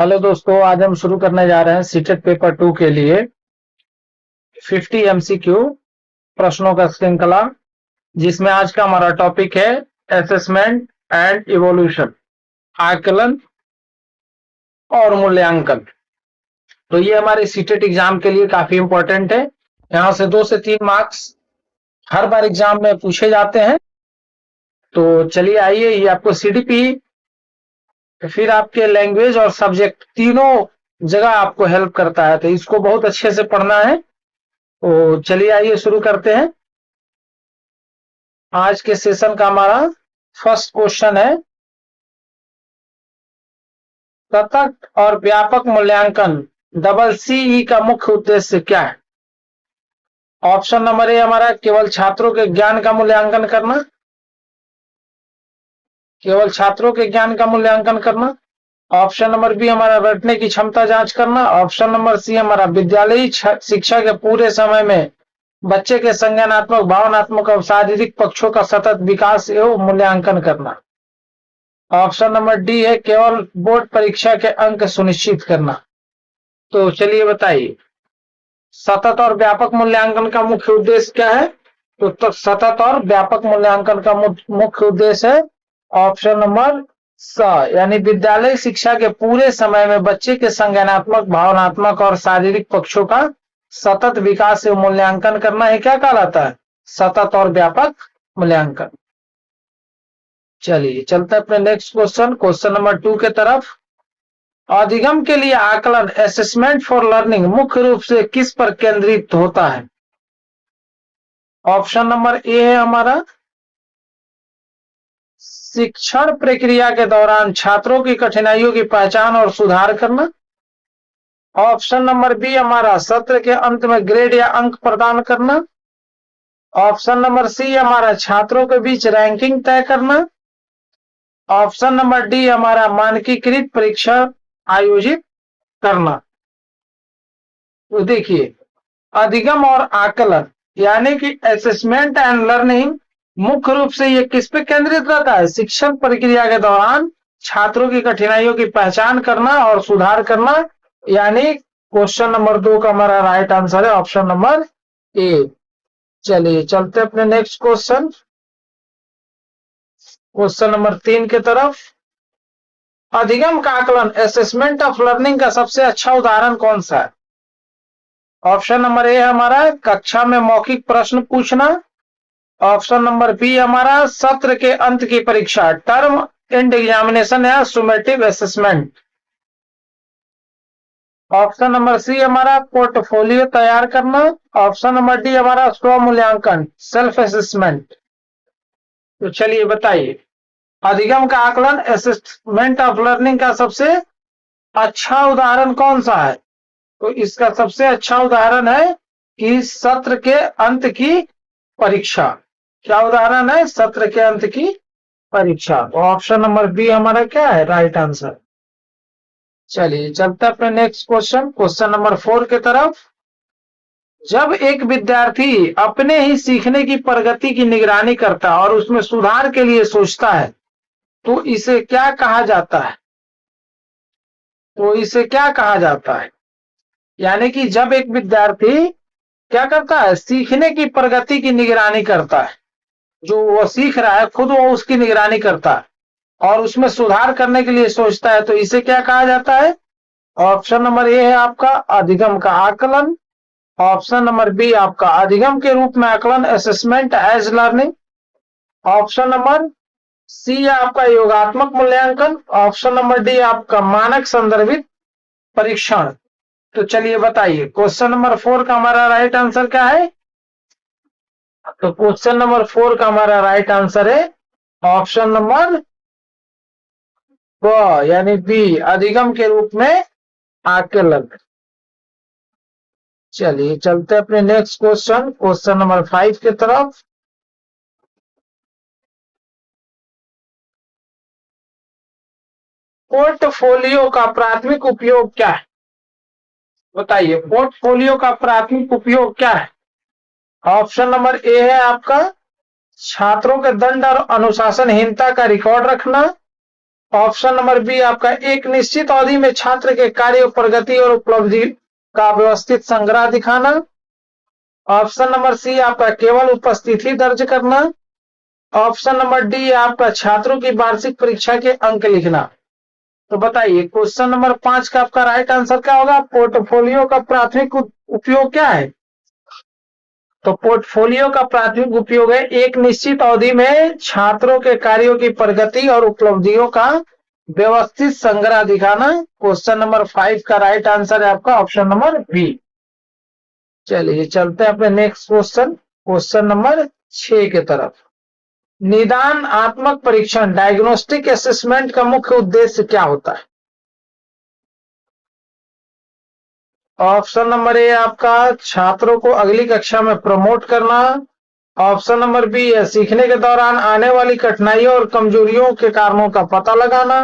Hello दोस्तों, आज हम शुरू करने जा रहे हैं सीटेट पेपर 2 के लिए 50 एमसीक्यू प्रश्नों का श्रृंखला, जिसमें आज का हमारा टॉपिक है असेसमेंट एंड इवोल्यूशन, आकलन और मूल्यांकन। तो ये हमारे सीटेट एग्जाम के लिए काफी इंपॉर्टेंट है। यहाँ से 2 से 3 मार्क्स हर बार एग्जाम में पूछे जाते हैं। तो चलिए आइए, ये आपको सीडीपी, फिर आपके लैंग्वेज और सब्जेक्ट तीनों जगह आपको हेल्प करता है, तो इसको बहुत अच्छे से पढ़ना है। तो चलिए आइए शुरू करते हैं। आज के सेशन का हमारा फर्स्ट क्वेश्चन है, सतत और व्यापक मूल्यांकन CCE का मुख्य उद्देश्य क्या है? ऑप्शन नंबर ए हमारा केवल छात्रों के ज्ञान का मूल्यांकन करना, केवल छात्रों के ज्ञान का मूल्यांकन करना। ऑप्शन नंबर बी हमारा रटने की क्षमता जांच करना। ऑप्शन नंबर सी हमारा विद्यालयी शिक्षा के पूरे समय में बच्चे के संज्ञानात्मक, भावनात्मक और शारीरिक पक्षों का सतत विकास एवं मूल्यांकन करना। ऑप्शन नंबर डी है केवल बोर्ड परीक्षा के अंक सुनिश्चित करना। तो चलिए बताइए, सतत और व्यापक मूल्यांकन का मुख्य उद्देश्य क्या है? तो सतत और व्यापक मूल्यांकन का मुख्य उद्देश्य है ऑप्शन नंबर स, यानी विद्यालय शिक्षा के पूरे समय में बच्चे के संज्ञानात्मक, भावनात्मक और शारीरिक पक्षों का सतत विकास एवं मूल्यांकन करना है। क्या कहलाता है? सतत और व्यापक मूल्यांकन। चलिए चलते हैं अपने नेक्स्ट क्वेश्चन नंबर 2 के तरफ। अधिगम के लिए आकलन, असेसमेंट फॉर लर्निंग, मुख्य रूप से किस पर केंद्रित होता है? ऑप्शन नंबर ए है हमारा शिक्षण प्रक्रिया के दौरान छात्रों की कठिनाइयों की पहचान और सुधार करना। ऑप्शन नंबर बी हमारा सत्र के अंत में ग्रेड या अंक प्रदान करना। ऑप्शन नंबर सी हमारा छात्रों के बीच रैंकिंग तय करना। ऑप्शन नंबर डी हमारा मानकीकृत परीक्षा आयोजित करना। तो देखिए, अधिगम और आकलन यानी कि असेसमेंट एंड लर्निंग मुख्य रूप से ये किस पे केंद्रित रहता है? शिक्षण प्रक्रिया के दौरान छात्रों की कठिनाइयों की पहचान करना और सुधार करना, यानी क्वेश्चन नंबर 2 का हमारा राइट आंसर है ऑप्शन नंबर ए। चलिए चलते अपने नेक्स्ट क्वेश्चन नंबर 3 के तरफ। अधिगम का आकलन, असेसमेंट ऑफ लर्निंग का सबसे अच्छा उदाहरण कौन सा है? ऑप्शन नंबर ए हमारा कक्षा में मौखिक प्रश्न पूछना। ऑप्शन नंबर बी हमारा सत्र के अंत की परीक्षा, टर्म एंड एग्जामिनेशन या सुमेटिव असेसमेंट। ऑप्शन नंबर सी हमारा पोर्टफोलियो तैयार करना। ऑप्शन नंबर डी हमारा स्व मूल्यांकन, सेल्फ असेसमेंट। तो चलिए बताइए, अधिगम का आकलन, असेसमेंट ऑफ लर्निंग का सबसे अच्छा उदाहरण कौन सा है? तो इसका सबसे अच्छा उदाहरण है कि सत्र के अंत की परीक्षा। क्या उदाहरण है? सत्र के अंत की परीक्षा। तो ऑप्शन नंबर बी हमारा क्या है? Right answer. चलिए चलते अपने नेक्स्ट क्वेश्चन नंबर 4 के तरफ। जब एक विद्यार्थी अपने ही सीखने की प्रगति की निगरानी करता है और उसमें सुधार के लिए सोचता है, तो इसे क्या कहा जाता है? यानी कि जब एक विद्यार्थी क्या करता है? सीखने की प्रगति की निगरानी करता है, जो वो सीख रहा है खुद वो उसकी निगरानी करता है और उसमें सुधार करने के लिए सोचता है, तो इसे क्या कहा जाता है? ऑप्शन नंबर ए है आपका अधिगम का आकलन। ऑप्शन नंबर बी आपका अधिगम के रूप में आकलन, assessment as learning. Option number C है आपका योगात्मक मूल्यांकन। ऑप्शन नंबर डी आपका मानक संदर्भित परीक्षण। तो चलिए बताइए, क्वेश्चन नंबर 4 का हमारा राइट आंसर क्या है? तो क्वेश्चन नंबर 4 का हमारा राइट आंसर है ऑप्शन नंबर ब, यानी बी, अधिगम के रूप में आकलन। चलिए चलते अपने नेक्स्ट क्वेश्चन नंबर 5 की तरफ। पोर्टफोलियो का प्राथमिक उपयोग क्या है? बताइए, पोर्टफोलियो का प्राथमिक उपयोग क्या है? ऑप्शन नंबर ए है आपका छात्रों के दंड और अनुशासनहीनता का रिकॉर्ड रखना। ऑप्शन नंबर बी आपका एक निश्चित अवधि में छात्र के कार्य, प्रगति और उपलब्धि का व्यवस्थित संग्रह दिखाना। ऑप्शन नंबर सी आपका केवल उपस्थिति दर्ज करना। ऑप्शन नंबर डी आपका छात्रों की वार्षिक परीक्षा के अंक लिखना। तो बताइए क्वेश्चन नंबर 5 का आपका राइट आंसर क्या होगा? पोर्टफोलियो का प्राथमिक उपयोग क्या है? तो पोर्टफोलियो का प्राथमिक उपयोग है एक निश्चित अवधि में छात्रों के कार्यों की प्रगति और उपलब्धियों का व्यवस्थित संग्रह दिखाना। क्वेश्चन नंबर 5 का राइट आंसर है आपका ऑप्शन नंबर बी। चलिए चलते हैं अपने नेक्स्ट क्वेश्चन, क्वेश्चन नंबर 6 की तरफ। निदानात्मक परीक्षण डायग्नोस्टिक असेसमेंट का मुख्य उद्देश्य क्या होता है? ऑप्शन नंबर ए आपका छात्रों को अगली कक्षा में प्रमोट करना। ऑप्शन नंबर बी है सीखने के दौरान आने वाली कठिनाइयों और कमजोरियों के कारणों का पता लगाना।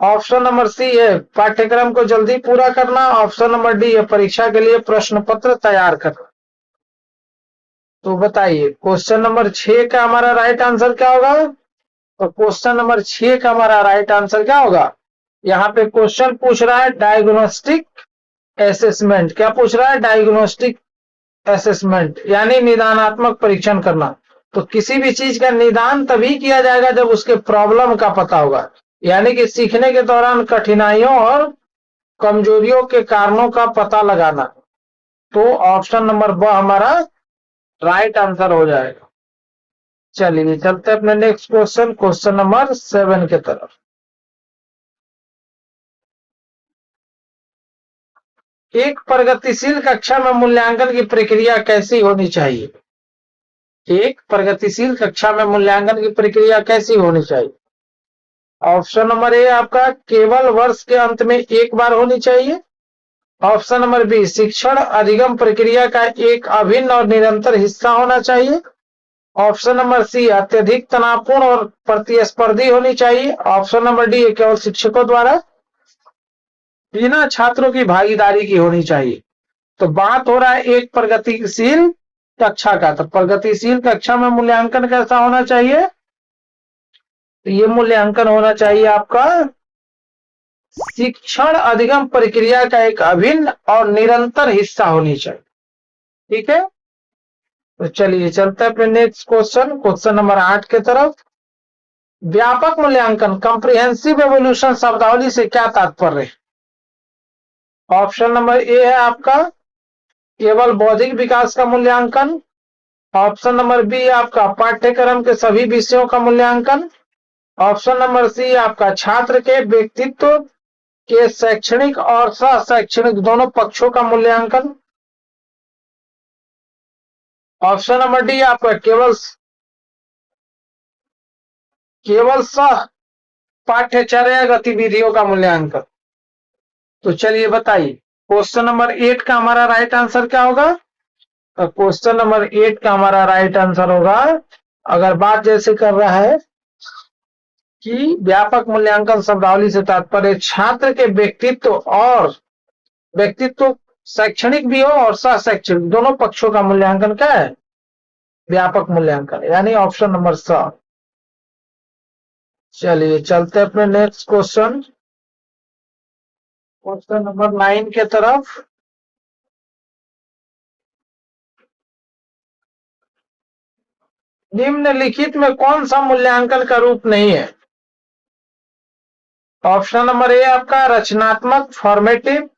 ऑप्शन नंबर सी है पाठ्यक्रम को जल्दी पूरा करना। ऑप्शन नंबर डी है परीक्षा के लिए प्रश्न पत्र तैयार करना। तो बताइए क्वेश्चन नंबर 6 का हमारा राइट आंसर क्या होगा? तो क्वेश्चन नंबर 6 का हमारा राइट आंसर क्या होगा? यहाँ पे क्वेश्चन पूछ रहा है डायग्नोस्टिक असेसमेंट। क्या पूछ रहा है? डायग्नोस्टिक असेसमेंट यानी निदानात्मक परीक्षण करना। तो किसी भी चीज का निदान तभी किया जाएगा जब उसके प्रॉब्लम का पता होगा, यानी कि सीखने के दौरान कठिनाइयों और कमजोरियों के कारणों का पता लगाना। तो ऑप्शन नंबर ब हमारा राइट आंसर हो जाएगा। चलिए चलते हैं अपने नेक्स्ट क्वेश्चन, क्वेश्चन नंबर 7 की तरफ। एक प्रगतिशील कक्षा में मूल्यांकन की प्रक्रिया कैसी होनी चाहिए? एक प्रगतिशील कक्षा में मूल्यांकन की प्रक्रिया कैसी होनी चाहिए? ऑप्शन नंबर ए आपका केवल वर्ष के अंत में एक बार होनी चाहिए। ऑप्शन नंबर बी शिक्षण अधिगम प्रक्रिया का एक अभिन्न और निरंतर हिस्सा होना चाहिए। ऑप्शन नंबर सी अत्यधिक तनावपूर्ण और प्रतिस्पर्धी होनी चाहिए। ऑप्शन नंबर डी केवल शिक्षकों द्वारा बिना छात्रों की भागीदारी की होनी चाहिए। तो बात हो रहा है एक प्रगतिशील कक्षा का। तो प्रगतिशील कक्षा में मूल्यांकन कैसा होना चाहिए? तो ये मूल्यांकन होना चाहिए आपका शिक्षण अधिगम प्रक्रिया का एक अभिन्न और निरंतर हिस्सा होनी चाहिए। ठीक है, तो चलिए चलते हैं अपने नेक्स्ट क्वेश्चन, क्वेश्चन नंबर 8 की तरफ। व्यापक मूल्यांकन कॉम्प्रिहेंसिव एवोल्यूशन शब्दावली से क्या तात्पर्य है? ऑप्शन नंबर ए है आपका केवल बौद्धिक विकास का मूल्यांकन। ऑप्शन नंबर बी आपका पाठ्यक्रम के सभी विषयों का मूल्यांकन। ऑप्शन नंबर सी आपका छात्र के व्यक्तित्व के शैक्षणिक और सह शैक्षणिक दोनों पक्षों का मूल्यांकन। ऑप्शन नंबर डी आपका केवल सह पाठ्यचर्या गतिविधियों का मूल्यांकन। तो चलिए बताइए क्वेश्चन नंबर 8 का हमारा राइट आंसर क्या होगा? तो क्वेश्चन नंबर 8 का हमारा राइट आंसर होगा, अगर बात जैसे कर रहा है कि व्यापक मूल्यांकन शब्दावली से तात्पर्य छात्र के व्यक्तित्व शैक्षणिक भी हो और सह शैक्षणिक दोनों पक्षों का मूल्यांकन क्या है? व्यापक मूल्यांकन, यानी ऑप्शन नंबर स। चलिए चलते अपने नेक्स्ट क्वेश्चन, क्वेश्चन नंबर 9 के तरफ। निम्नलिखित में कौन सा मूल्यांकन का रूप नहीं है? ऑप्शन नंबर ए आपका रचनात्मक फॉर्मेटिव,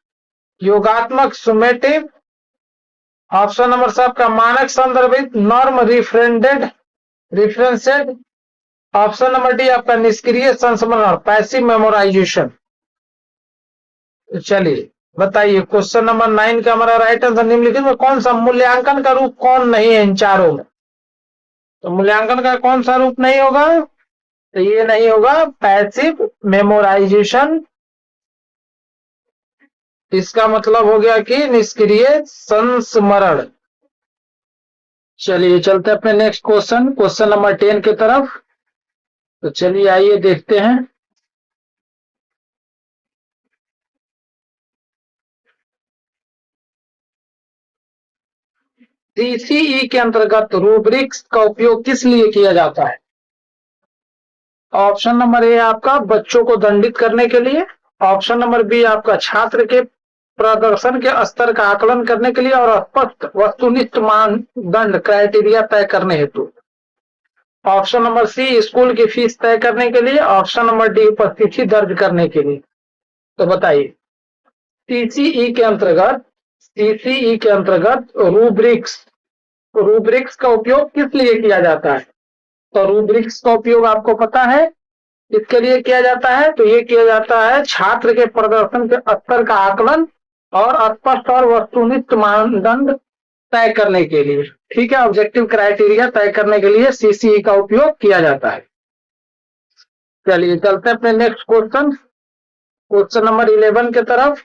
योगात्मक सुमेटिव। ऑप्शन नंबर सी आपका मानक संदर्भित नॉर्म रिफरेंसेड। ऑप्शन नंबर डी आपका निष्क्रिय संस्मरण पैसिव मेमोराइजेशन। चलिए बताइए क्वेश्चन नंबर 9 का हमारा राइट आंसर निम्नलिखित में कौन सा मूल्यांकन का रूप कौन नहीं है इन चारों में? तो मूल्यांकन का कौन सा रूप नहीं होगा? तो ये नहीं होगा पैसिव मेमोराइजेशन। इसका मतलब हो गया कि निष्क्रिय संस्मरण। चलिए चलते हैं अपने नेक्स्ट क्वेश्चन, क्वेश्चन नंबर 10 की तरफ। तो चलिए आइए देखते हैं। सीसीई के अंतर्गत रूब्रिक्स का उपयोग किस लिए किया जाता है? ऑप्शन नंबर ए आपका बच्चों को दंडित करने के लिए। ऑप्शन नंबर बी आपका छात्र के प्रदर्शन के स्तर का आकलन करने के लिए और स्पष्ट वस्तुनिष्ठ मानदंड क्राइटेरिया तय करने हेतु। ऑप्शन नंबर सी स्कूल की फीस तय करने के लिए। ऑप्शन नंबर डी उपस्थिति दर्ज करने के लिए। तो बताइए सीसीई के अंतर्गत रूब्रिक्स का उपयोग किस लिए किया जाता है? तो रूब्रिक्स का उपयोग आपको पता है इसके लिए किया जाता है। तो ये किया जाता है छात्र के प्रदर्शन के स्तर का आकलन और स्पष्ट और वस्तुनिष्ठ मानदंड तय करने के लिए। ठीक है, ऑब्जेक्टिव क्राइटेरिया तय करने के लिए सीसीई का उपयोग किया जाता है। चलिए चलते हैं अपने नेक्स्ट क्वेश्चन नंबर 11 की तरफ।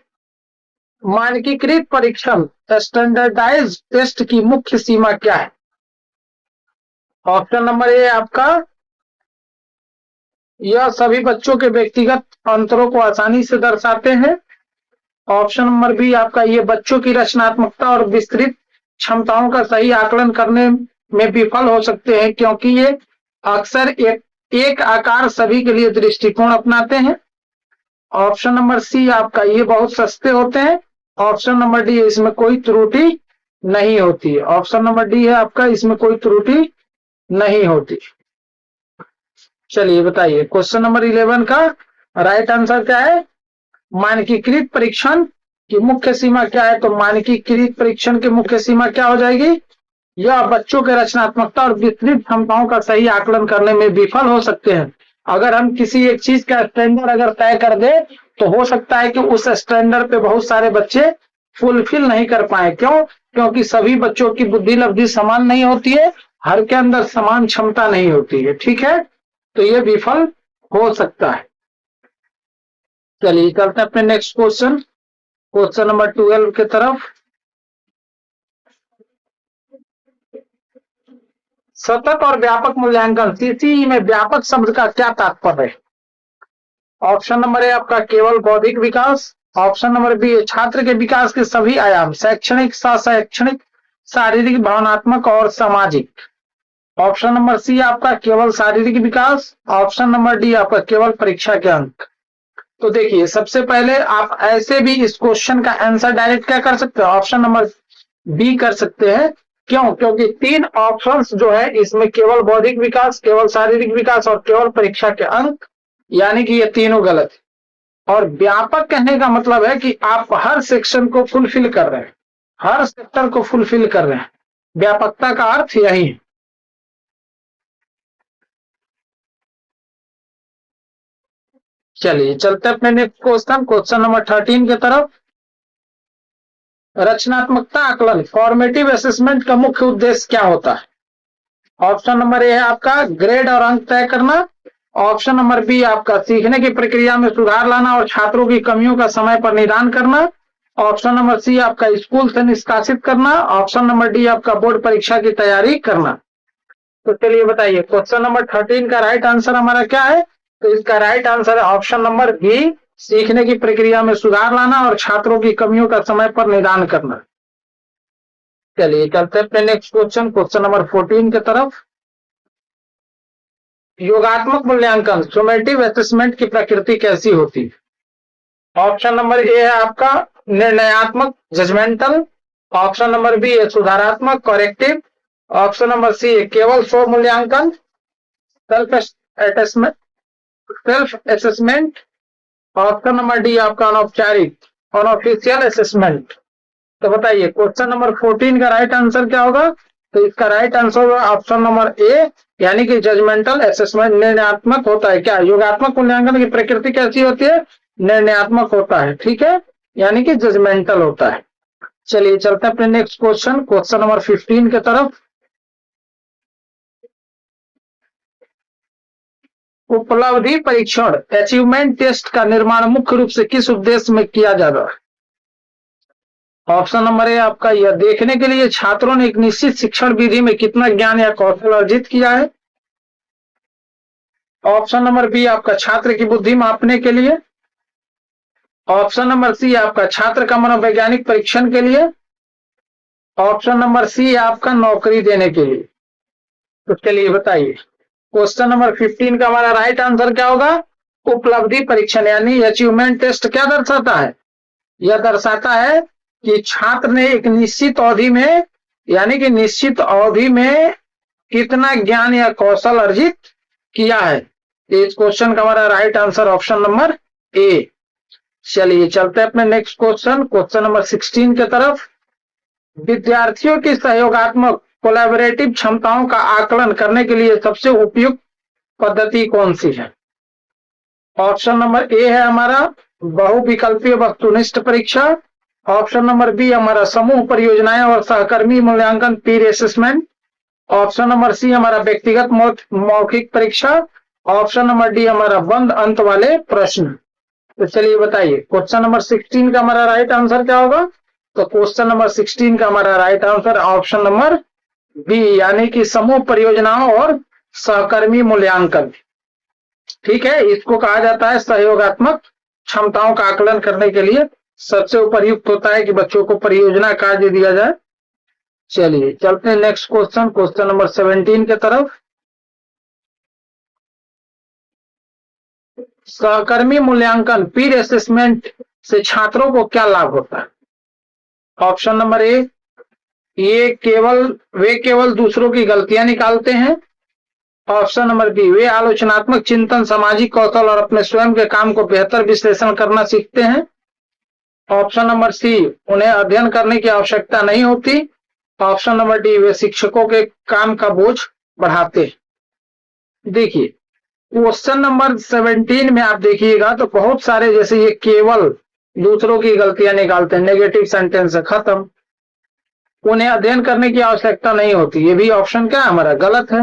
मानकीकृत परीक्षण स्टैंडर्डाइज्ड टेस्ट की मुख्य सीमा क्या है? ऑप्शन नंबर ए आपका यह सभी बच्चों के व्यक्तिगत अंतरों को आसानी से दर्शाते हैं। ऑप्शन नंबर बी आपका ये बच्चों की रचनात्मकता और विस्तृत क्षमताओं का सही आकलन करने में विफल हो सकते हैं क्योंकि ये अक्सर एक आकार सभी के लिए दृष्टिकोण अपनाते हैं। ऑप्शन नंबर सी आपका ये बहुत सस्ते होते हैं। ऑप्शन नंबर डी इसमें कोई त्रुटि नहीं होती है। ऑप्शन नंबर डी है आपका इसमें कोई त्रुटि नहीं होती। चलिए बताइए क्वेश्चन नंबर 11 का राइट आंसर क्या है? मानकीकृत परीक्षण की मुख्य सीमा क्या है? तो मानकीकृत परीक्षण की मुख्य सीमा क्या हो जाएगी? यह बच्चों के रचनात्मकता और विस्तृत क्षमताओं का सही आकलन करने में विफल हो सकते हैं। अगर हम किसी एक चीज का स्टैंडर्ड अगर तय कर दे तो हो सकता है कि उस स्टैंडर्ड पे बहुत सारे बच्चे फुलफिल नहीं कर पाए। क्यों? क्योंकि सभी बच्चों की बुद्धि लब्धि समान नहीं होती है, हर के अंदर समान क्षमता नहीं होती है। ठीक है, तो ये विफल हो सकता है। चलिए चलते हैं अपने नेक्स्ट क्वेश्चन नंबर 12 की तरफ। सतत और व्यापक मूल्यांकन सीसीई में व्यापक शब्द का क्या तात्पर्य है? ऑप्शन नंबर ए आपका केवल बौद्धिक विकास। ऑप्शन नंबर बी छात्र के विकास के सभी आयाम शैक्षणिक, शैक्षणिक, शारीरिक, भावनात्मक और सामाजिक। ऑप्शन नंबर सी आपका केवल शारीरिक विकास। ऑप्शन नंबर डी आपका केवल परीक्षा के अंक। तो देखिए सबसे पहले आप ऐसे भी इस क्वेश्चन का आंसर डायरेक्ट क्या कर सकते हैं? ऑप्शन नंबर बी कर सकते हैं। क्यों? क्योंकि 3 ऑप्शंस जो है इसमें केवल बौद्धिक विकास, केवल शारीरिक विकास और केवल परीक्षा के अंक, यानी कि ये तीनों गलत है। और व्यापक कहने का मतलब है कि आप हर सेक्शन को फुलफिल कर रहे हैं, हर सेक्टर को फुलफिल कर रहे हैं। व्यापकता का अर्थ यही है। चलिए चलते अपने नेक्स्ट क्वेश्चन नंबर 13 की तरफ। रचनात्मकता आकलन फॉर्मेटिव असेसमेंट का मुख्य उद्देश्य क्या होता है? ऑप्शन नंबर ए है आपका ग्रेड और अंक तय करना। ऑप्शन नंबर बी आपका सीखने की प्रक्रिया में सुधार लाना और छात्रों की कमियों का समय पर निदान करना। ऑप्शन नंबर सी आपका स्कूल से निष्कासित करना। ऑप्शन नंबर डी आपका बोर्ड परीक्षा की तैयारी करना। तो चलिए बताइए क्वेश्चन नंबर 13 का राइट आंसर हमारा क्या है? तो इसका राइट आंसर है ऑप्शन नंबर बी, सीखने की प्रक्रिया में सुधार लाना और छात्रों की कमियों का समय पर निदान करना। चलिए चलते हैं नेक्स्ट क्वेश्चन नंबर 14 की तरफ। योगात्मक मूल्यांकन सुमेटिव असेसमेंट की प्रकृति कैसी होती है? ऑप्शन नंबर ए है आपका निर्णयात्मक जजमेंटल। ऑप्शन नंबर बी है सुधारात्मक करेक्टिव। ऑप्शन नंबर सी है केवल स्व मूल्यांकन self assessment. Option number D आपका अनौपचारिक अनऑफिशियल असेसमेंट। तो बताइए क्वेश्चन नंबर 14 का राइट आंसर क्या होगा? तो इसका right answer option number A, यानी कि जजमेंटल असेसमेंट निर्णयात्मक होता है। क्या योगात्मक मूल्यांकन की प्रकृति कैसी होती है? निर्णयात्मक होता है। ठीक है, यानी कि जजमेंटल होता है। चलिए चलते हैं अपने नेक्स्ट क्वेश्चन नंबर 15 की तरफ। उपलब्धि परीक्षण अचीवमेंट टेस्ट का निर्माण मुख्य रूप से किस उद्देश्य में किया जाता है? ऑप्शन नंबर ए आपका यह देखने के लिए छात्रों ने एक निश्चित शिक्षण विधि में कितना ज्ञान या कौशल अर्जित किया है। ऑप्शन नंबर बी आपका छात्र की बुद्धि मापने के लिए। ऑप्शन नंबर सी आपका छात्र का मनोवैज्ञानिक परीक्षण के लिए। ऑप्शन नंबर सी आपका नौकरी देने के लिए। तो चलिए बताइए क्वेश्चन नंबर 15 का हमारा राइट आंसर क्या होगा? उपलब्धि परीक्षण यानी अचीवमेंट टेस्ट क्या दर्शाता है? यह दर्शाता है कि छात्र ने एक निश्चित अवधि में यानी कि निश्चित अवधि में कितना ज्ञान या कौशल अर्जित किया है। इस क्वेश्चन का हमारा right answer option number A. चलिए चलते हैं अपने नेक्स्ट क्वेश्चन, क्वेश्चन नंबर 16 की तरफ। विद्यार्थियों की सहयोगात्मक कोलैबोरेटिव क्षमताओं का आकलन करने के लिए सबसे उपयुक्त पद्धति कौन सी है? ऑप्शन नंबर ए है हमारा बहुविकल्पीय वस्तुनिष्ठ परीक्षा। ऑप्शन नंबर बी हमारा समूह परियोजनाएं और सहकर्मी मूल्यांकन पीर असेसमेंट। ऑप्शन नंबर सी हमारा व्यक्तिगत मौखिक परीक्षा। ऑप्शन नंबर डी हमारा बंद अंत वाले प्रश्न। तो चलिए बताइए क्वेश्चन नंबर 16 का हमारा राइट आंसर क्या होगा? तो क्वेश्चन नंबर 16 का हमारा right answer option number B यानी कि समूह परियोजनाओं और सहकर्मी मूल्यांकन। ठीक है, इसको कहा जाता है सहयोगात्मक क्षमताओं का आकलन करने के लिए सबसे उपयुक्त होता है कि बच्चों को परियोजना कार्य दिया जाए। चलिए चलते हैं नेक्स्ट क्वेश्चन, क्वेश्चन नंबर 17 की तरफ। सहकर्मी मूल्यांकन पीर असेसमेंट से छात्रों को क्या लाभ होता है? ऑप्शन नंबर ए वे केवल दूसरों की गलतियां निकालते हैं। ऑप्शन नंबर बी वे आलोचनात्मक चिंतन, सामाजिक कौशल और अपने स्वयं के काम को बेहतर विश्लेषण करना सीखते हैं। ऑप्शन नंबर सी उन्हें अध्ययन करने की आवश्यकता नहीं होती। ऑप्शन नंबर डी वे शिक्षकों के काम का बोझ बढ़ाते। देखिए क्वेश्चन नंबर 17 में आप देखिएगा तो बहुत सारे जैसे ये केवल दूसरों की गलतियां निकालते हैं, नेगेटिव सेंटेंस है, खत्म। उन्हें अध्ययन करने की आवश्यकता नहीं होती, ये भी ऑप्शन क्या हमारा गलत है।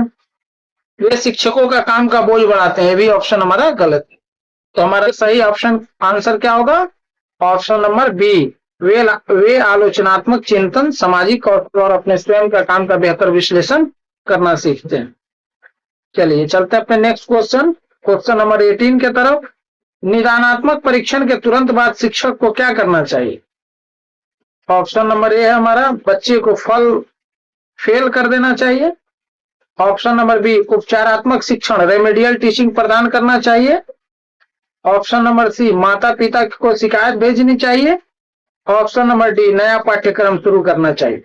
वे शिक्षकों का काम का बोझ बढ़ाते हैं, ये भी ऑप्शन हमारा गलत है। तो हमारा सही ऑप्शन आंसर क्या होगा? ऑप्शन नंबर बी वे आलोचनात्मक चिंतन, सामाजिक कौशल और अपने स्वयं का काम का बेहतर विश्लेषण करना सीखते हैं। चलिए चलते हैं अपने नेक्स्ट क्वेश्चन, क्वेश्चन नंबर 18 के तरफ। निदानात्मक परीक्षण के तुरंत बाद शिक्षक को क्या करना चाहिए? ऑप्शन नंबर ए है हमारा बच्चे को फेल कर देना चाहिए। ऑप्शन नंबर बी उपचारात्मक शिक्षण रेमेडियल टीचिंग प्रदान करना चाहिए। ऑप्शन नंबर सी माता पिता को शिकायत भेजनी चाहिए। ऑप्शन नंबर डी नया पाठ्यक्रम शुरू करना चाहिए।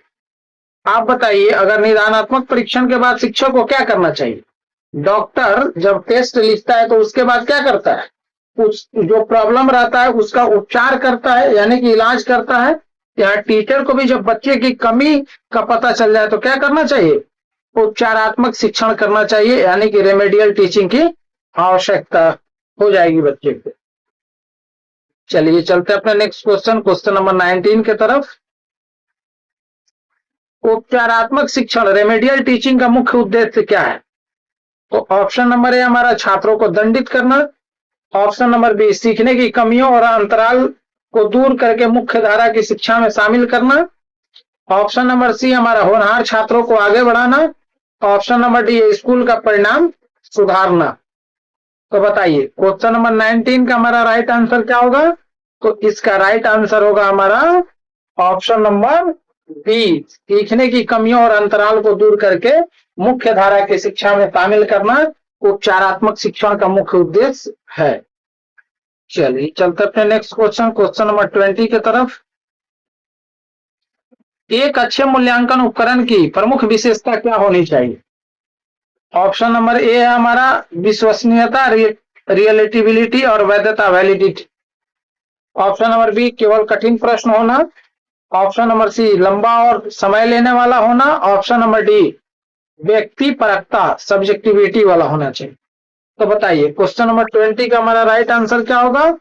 आप बताइए अगर निदानात्मक परीक्षण के बाद शिक्षक को क्या करना चाहिए? डॉक्टर जब टेस्ट लिखता है तो उसके बाद क्या करता है? उस जो प्रॉब्लम रहता है उसका उपचार करता है यानी कि इलाज करता है। यहाँ टीचर को भी जब बच्चे की कमी का पता चल जाए तो क्या करना चाहिए? उपचारात्मक शिक्षण करना चाहिए यानी कि रेमेडियल टीचिंग की आवश्यकता हो जाएगी बच्चे को। चलिए चलते हैं अपने नेक्स्ट क्वेश्चन, क्वेश्चन नंबर 19 की तरफ। उपचारात्मक शिक्षण रेमेडियल टीचिंग का मुख्य उद्देश्य क्या है? तो ऑप्शन नंबर ए हमारा छात्रों को दंडित करना। ऑप्शन नंबर बी सीखने की कमियों और अंतराल को दूर करके मुख्य धारा की शिक्षा में शामिल करना। ऑप्शन नंबर सी हमारा होनहार छात्रों को आगे बढ़ाना। ऑप्शन नंबर डी स्कूल का परिणाम सुधारना। तो बताइए क्वेश्चन नंबर 19 का हमारा राइट आंसर क्या होगा? तो इसका राइट आंसर होगा हमारा ऑप्शन नंबर बी सीखने की कमियों और अंतराल को दूर करके मुख्य धारा की शिक्षा में शामिल करना उपचारात्मक शिक्षण का मुख्य उद्देश्य है। चलिए चलते अपने नेक्स्ट क्वेश्चन, क्वेश्चन नंबर 20 की तरफ। एक अच्छे मूल्यांकन उपकरण की प्रमुख विशेषता क्या होनी चाहिए? ऑप्शन नंबर ए है हमारा विश्वसनीयता, रिलेटिबिलिटी और वैधता, वैलिडिटी। ऑप्शन नंबर बी केवल कठिन प्रश्न होना। ऑप्शन नंबर सी लंबा और समय लेने वाला होना। ऑप्शन नंबर डी व्यक्ति परकता, सब्जेक्टिविटी वाला होना चाहिए। तो बताइए क्वेश्चन नंबर 20 का हमारा राइट आंसर क्या होगा?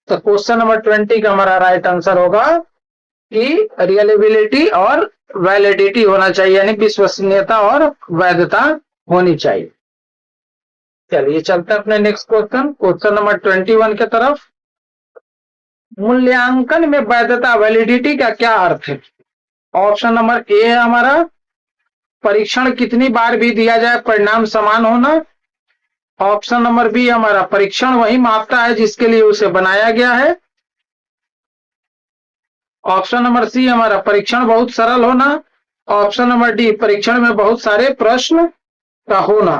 तो क्वेश्चन नंबर 20 का हमारा राइट आंसर होगा कि रियलेबिलिटी और वैलिडिटी होना चाहिए यानी विश्वसनीयता और वैधता होनी चाहिए। चलिए चलते हैं अपने नेक्स्ट क्वेश्चन, क्वेश्चन नंबर 21 की तरफ। मूल्यांकन में वैधता, वैलिडिटी का क्या अर्थ है? ऑप्शन नंबर ए है हमारा परीक्षण कितनी बार भी दिया जाए परिणाम समान होना। ऑप्शन नंबर बी हमारा परीक्षण वही मापता है जिसके लिए उसे बनाया गया है। ऑप्शन नंबर सी हमारा परीक्षण बहुत सरल होना। ऑप्शन नंबर डी परीक्षण में बहुत सारे प्रश्न का होना।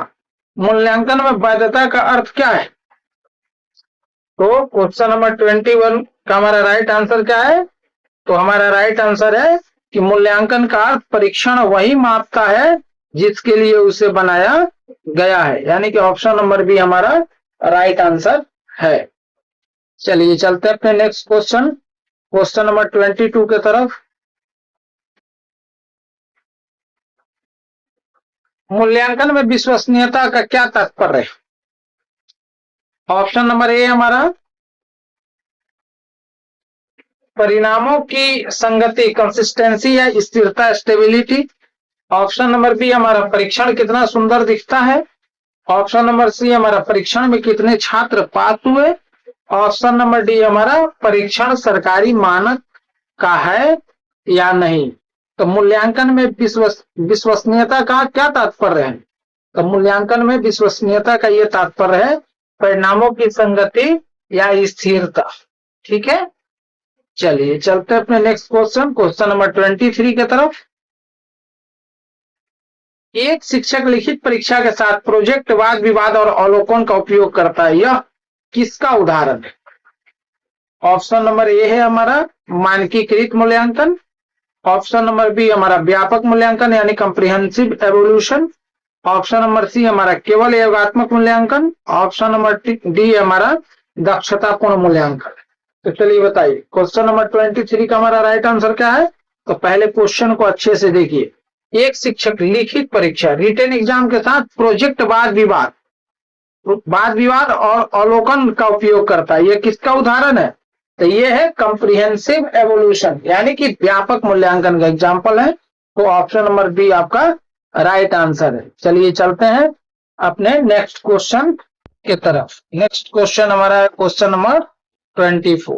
मूल्यांकन में वैधता का अर्थ क्या है? तो क्वेश्चन नंबर 21 का हमारा राइट आंसर क्या है? तो हमारा राइट आंसर है कि मूल्यांकन का अर्थ परीक्षण वही मापता है जिसके लिए उसे बनाया गया है, यानी कि ऑप्शन नंबर बी हमारा राइट आंसर है। चलिए चलते हैं अपने नेक्स्ट क्वेश्चन, क्वेश्चन नंबर 22 के तरफ। मूल्यांकन में विश्वसनीयता का क्या तात्पर्य है? ऑप्शन नंबर ए हमारा परिणामों की संगति, कंसिस्टेंसी या स्थिरता, स्टेबिलिटी। ऑप्शन नंबर बी हमारा परीक्षण कितना सुंदर दिखता है। ऑप्शन नंबर सी हमारा परीक्षण में कितने छात्र पास हुए। ऑप्शन नंबर डी हमारा परीक्षण सरकारी मानक का है या नहीं। तो मूल्यांकन में विश्वसनीयता का क्या तात्पर्य है? तो मूल्यांकन में विश्वसनीयता का यह तात्पर्य है परिणामों की संगति या स्थिरता। ठीक है, चलिए चलते हैं अपने नेक्स्ट क्वेश्चन, क्वेश्चन नंबर 23 की तरफ। एक शिक्षक लिखित परीक्षा के साथ प्रोजेक्ट, वाद विवाद और अवलोकन का उपयोग करता है, यह किसका उदाहरण है? ऑप्शन नंबर ए है हमारा मानकीकृत मूल्यांकन। ऑप्शन नंबर बी हमारा व्यापक मूल्यांकन यानी comprehensive evolution. Option number C हमारा केवल योगात्मक मूल्यांकन। ऑप्शन नंबर डी हमारा दक्षतापूर्ण मूल्यांकन। तो चलिए बताइए क्वेश्चन नंबर 23 का हमारा राइट आंसर क्या है? तो पहले क्वेश्चन को अच्छे से देखिए। एक शिक्षक लिखित परीक्षा, रिटन एग्जाम के साथ प्रोजेक्ट, वाद विवाद और अवलोकन का उपयोग करता है, यह किसका उदाहरण है? तो यह है कंप्रिहेंसिव एवोल्यूशन यानी कि व्यापक मूल्यांकन का एग्जाम्पल है। तो ऑप्शन नंबर बी आपका राइट आंसर है। चलिए चलते हैं अपने नेक्स्ट क्वेश्चन के तरफ। नेक्स्ट क्वेश्चन हमारा है क्वेश्चन नंबर 24।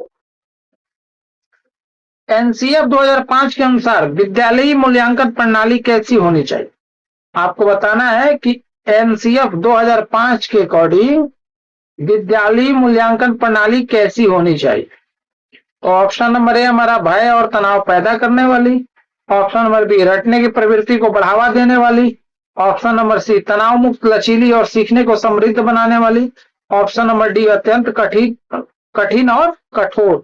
एनसीएफ 2005 के अनुसार विद्यालयी मूल्यांकन प्रणाली कैसी होनी चाहिए? आपको बताना है कि एनसीएफ 2005 के अकॉर्डिंग विद्यालयी मूल्यांकन प्रणाली कैसी होनी चाहिए। तो ऑप्शन नंबर ए हमारा भय और तनाव पैदा करने वाली। ऑप्शन नंबर बी रटने की प्रवृत्ति को बढ़ावा देने वाली। ऑप्शन नंबर सी तनाव मुक्त, लचीली और सीखने को समृद्ध बनाने वाली। ऑप्शन नंबर डी अत्यंत कठिन और कठोर।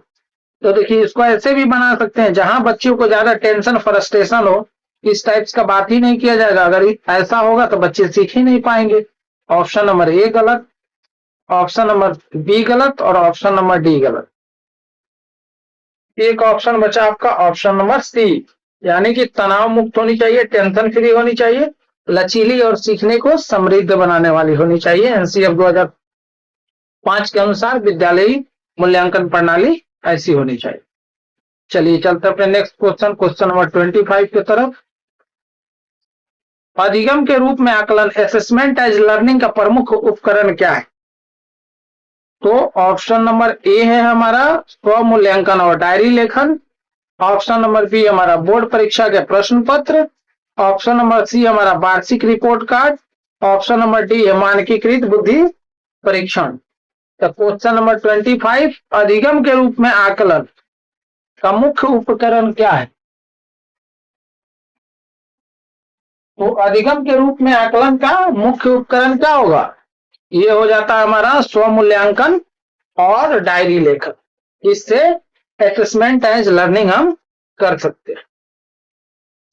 तो देखिए इसको ऐसे भी बना सकते हैं जहां बच्चों को ज्यादा टेंशन, फ्रस्ट्रेशन हो, इस टाइप्स का बात ही नहीं किया जाएगा। अगर ऐसा होगा तो बच्चे सीख ही नहीं पाएंगे। ऑप्शन नंबर ए गलत, ऑप्शन नंबर बी गलत और ऑप्शन नंबर डी गलत। एक ऑप्शन बचा आपका ऑप्शन नंबर सी, यानी कि तनाव मुक्त होनी चाहिए, टेंशन फ्री होनी चाहिए, लचीली और सीखने को समृद्ध बनाने वाली होनी चाहिए। एनसीएफ 2005 के अनुसार विद्यालयी मूल्यांकन प्रणाली ऐसी होनी चाहिए। चलिए चलते अपने नेक्स्ट क्वेश्चन, क्वेश्चन नंबर 25 की तरफ। अधिगम के रूप में आकलन, असेसमेंट एज लर्निंग का प्रमुख उपकरण क्या है? तो ऑप्शन नंबर ए है हमारा स्व मूल्यांकन और डायरी लेखन। ऑप्शन नंबर बी हमारा बोर्ड परीक्षा के प्रश्न पत्र। ऑप्शन नंबर सी हमारा वार्षिक report card. Option number D है मानकीकृत बुद्धि परीक्षण। तो क्वेश्चन नंबर 25, अधिगम के रूप में आकलन का मुख्य उपकरण क्या है? तो अधिगम के रूप में आकलन का मुख्य उपकरण क्या होगा? ये हो जाता है हमारा स्व मूल्यांकन और डायरी लेखन। इससे असेसमेंट एज लर्निंग हम कर सकते हैं।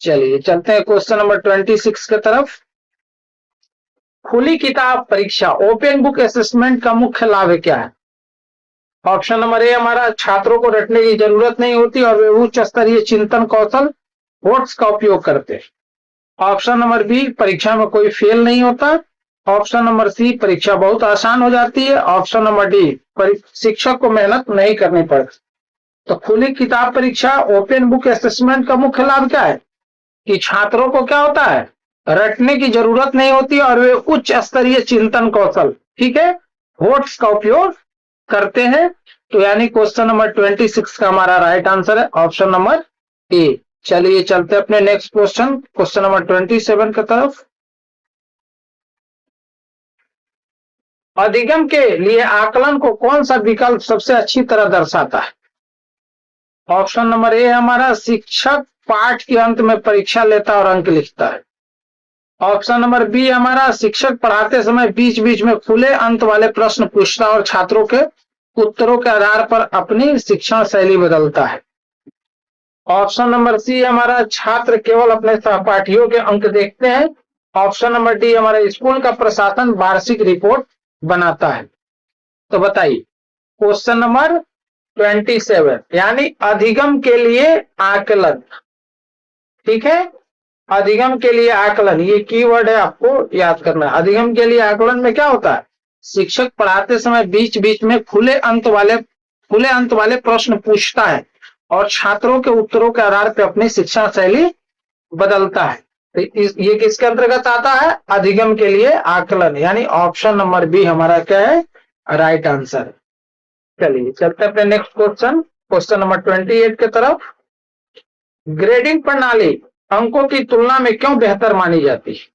चलिए चलते हैं क्वेश्चन नंबर 26 की तरफ। खुली किताब परीक्षा, ओपन बुक असेसमेंट का मुख्य लाभ क्या है? ऑप्शन नंबर ए हमारा छात्रों को रटने की जरूरत नहीं होती और वे उच्च स्तरीय चिंतन कौशल वोट्स का उपयोग करते हैं। ऑप्शन नंबर बी परीक्षा में कोई फेल नहीं होता। ऑप्शन नंबर सी परीक्षा बहुत आसान हो जाती है। ऑप्शन नंबर डी शिक्षक को मेहनत नहीं करनी पड़ती। तो खुली किताब परीक्षा, ओपन बुक असेसमेंट का मुख्य लाभ क्या है? कि छात्रों को क्या होता है, रटने की जरूरत नहीं होती और वे उच्च स्तरीय चिंतन कौशल, ठीक है, वोट्स का उपयोग करते हैं। तो यानी क्वेश्चन नंबर 26 का हमारा राइट आंसर है ऑप्शन नंबर ए। चलिए चलते अपने नेक्स्ट क्वेश्चन, क्वेश्चन नंबर 27 की तरफ। अधिगम के लिए आकलन को कौन सा विकल्प सबसे अच्छी तरह दर्शाता है? ऑप्शन नंबर ए हमारा शिक्षक पाठ के अंत में परीक्षा लेता और अंक लिखता है। ऑप्शन नंबर बी हमारा, शिक्षक पढ़ाते समय बीच बीच में खुले अंत वाले प्रश्न पूछता और छात्रों के उत्तरों के आधार पर अपनी शिक्षण शैली बदलता है। ऑप्शन नंबर सी हमारा, छात्र केवल अपने सहपाठियों के अंक देखते हैं। ऑप्शन नंबर डी हमारा, स्कूल का प्रशासन वार्षिक रिपोर्ट बनाता है। तो बताइए क्वेश्चन नंबर 27 यानी अधिगम के लिए आकलन। ठीक है, अधिगम के लिए आकलन ये कीवर्ड है, आपको याद करना है। अधिगम के लिए आकलन में क्या होता है, शिक्षक पढ़ाते समय बीच बीच में खुले अंत वाले प्रश्न पूछता है और छात्रों के उत्तरों के आधार पर अपनी शिक्षा शैली बदलता है। तो ये किसके अंतर्गत आता है, अधिगम के लिए आकलन, यानी ऑप्शन नंबर बी हमारा क्या है, राइट आंसर। चलिए चलते अपने नेक्स्ट क्वेश्चन, क्वेश्चन नंबर 28 की तरफ। ग्रेडिंग प्रणाली अंकों की तुलना में क्यों बेहतर मानी जाती है।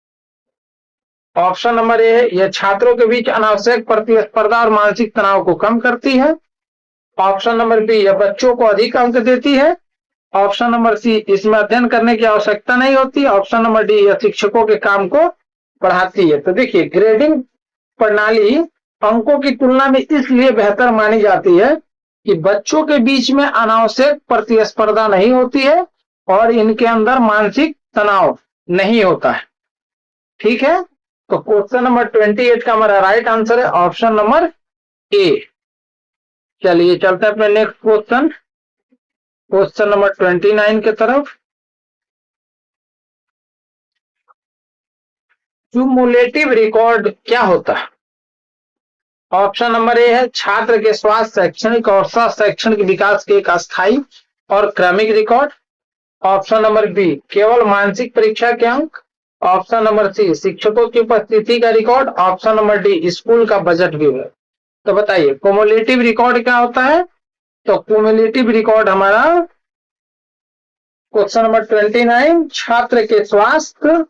ऑप्शन नंबर ए है, यह छात्रों के बीच अनावश्यक प्रतिस्पर्धा और मानसिक तनाव को कम करती है। ऑप्शन नंबर बी, यह बच्चों को अधिक अंक देती है। ऑप्शन नंबर सी, इसमें अध्ययन करने की आवश्यकता नहीं होती। ऑप्शन नंबर डी, यह शिक्षकों के काम को बढ़ाती है। तो देखिए ग्रेडिंग प्रणाली अंकों की तुलना में इसलिए बेहतर मानी जाती है कि बच्चों के बीच में अनावश्यक प्रतिस्पर्धा नहीं होती है और इनके अंदर मानसिक तनाव नहीं होता है। ठीक है, तो क्वेश्चन नंबर 28 का हमारा राइट आंसर है ऑप्शन नंबर ए। चलिए चलते हैं अपने नेक्स्ट क्वेश्चन, क्वेश्चन नंबर 29 की तरफ। क्यूमुलेटिव रिकॉर्ड क्या होता है। ऑप्शन नंबर ए है, छात्र के स्वास्थ्य, शैक्षणिक और सह शैक्षणिक विकास के एक अस्थायी और क्रमिक रिकॉर्ड। ऑप्शन नंबर बी, केवल मानसिक परीक्षा के अंक। ऑप्शन नंबर सी, शिक्षकों की उपस्थिति का record. Option number D, school का बजट विवरण। तो बताइए क्यूमुलेटिव रिकॉर्ड क्या होता है। तो क्यूमुलेटिव रिकॉर्ड हमारा क्वेश्चन नंबर 29, छात्र के स्वास्थ्य,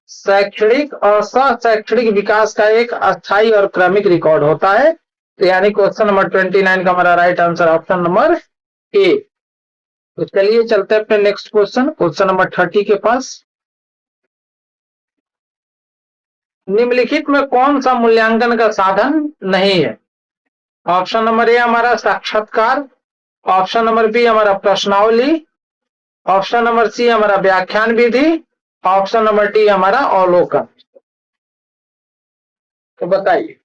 शैक्षणिक और सह शैक्षणिक विकास का एक अस्थायी और क्रमिक रिकॉर्ड होता है। तो यानी क्वेश्चन नंबर 29 का हमारा right answer option number A. तो चलिए चलते हैं अपने नेक्स्ट क्वेश्चन, क्वेश्चन नंबर 30 के पास। निम्नलिखित में कौन सा मूल्यांकन का साधन नहीं है। ऑप्शन नंबर ए हमारा साक्षात्कार। ऑप्शन नंबर बी हमारा प्रश्नावली। ऑप्शन नंबर सी हमारा व्याख्यान विधि। ऑप्शन नंबर डी हमारा अवलोकन। तो बताइए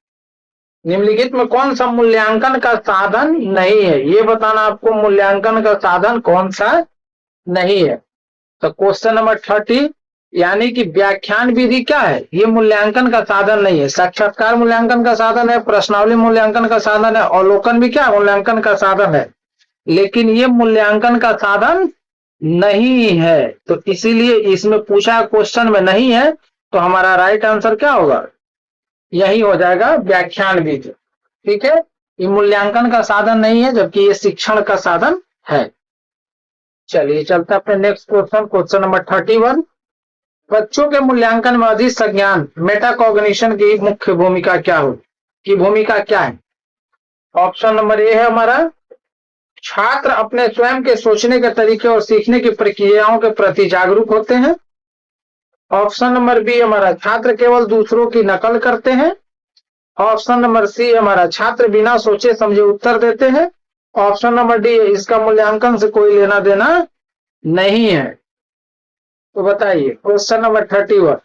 निम्नलिखित में कौन सा मूल्यांकन का साधन नहीं है, ये बताना आपको मूल्यांकन का साधन कौन सा नहीं है। तो क्वेश्चन नंबर 30 यानी कि व्याख्यान विधि क्या है, ये मूल्यांकन का साधन नहीं है। साक्षात्कार मूल्यांकन का साधन है, प्रश्नावली मूल्यांकन का साधन है, अवलोकन भी क्या मूल्यांकन का साधन है, लेकिन ये मूल्यांकन का साधन नहीं है। तो इसीलिए इसमें पूछा क्वेश्चन में नहीं है, तो हमारा राइट आंसर क्या होगा, यही हो जाएगा व्याख्यान विधि। ठीक है, ये मूल्यांकन का साधन नहीं है जबकि ये शिक्षण का साधन है। चलिए चलते हैं अपने नेक्स्ट क्वेश्चन, क्वेश्चन नंबर 31। बच्चों के मूल्यांकन में अधिक संज्ञान मेटाकॉग्निशन की मुख्य भूमिका क्या है। ऑप्शन नंबर ए है हमारा, छात्र अपने स्वयं के सोचने के तरीके और सीखने की प्रक्रियाओं के प्रति जागरूक होते हैं। ऑप्शन नंबर बी हमारा, छात्र केवल दूसरों की नकल करते हैं। ऑप्शन नंबर सी हमारा, छात्र बिना सोचे समझे उत्तर देते हैं। ऑप्शन नंबर डी, इसका मूल्यांकन से कोई लेना देना नहीं है। तो बताइए क्वेश्चन नंबर 31,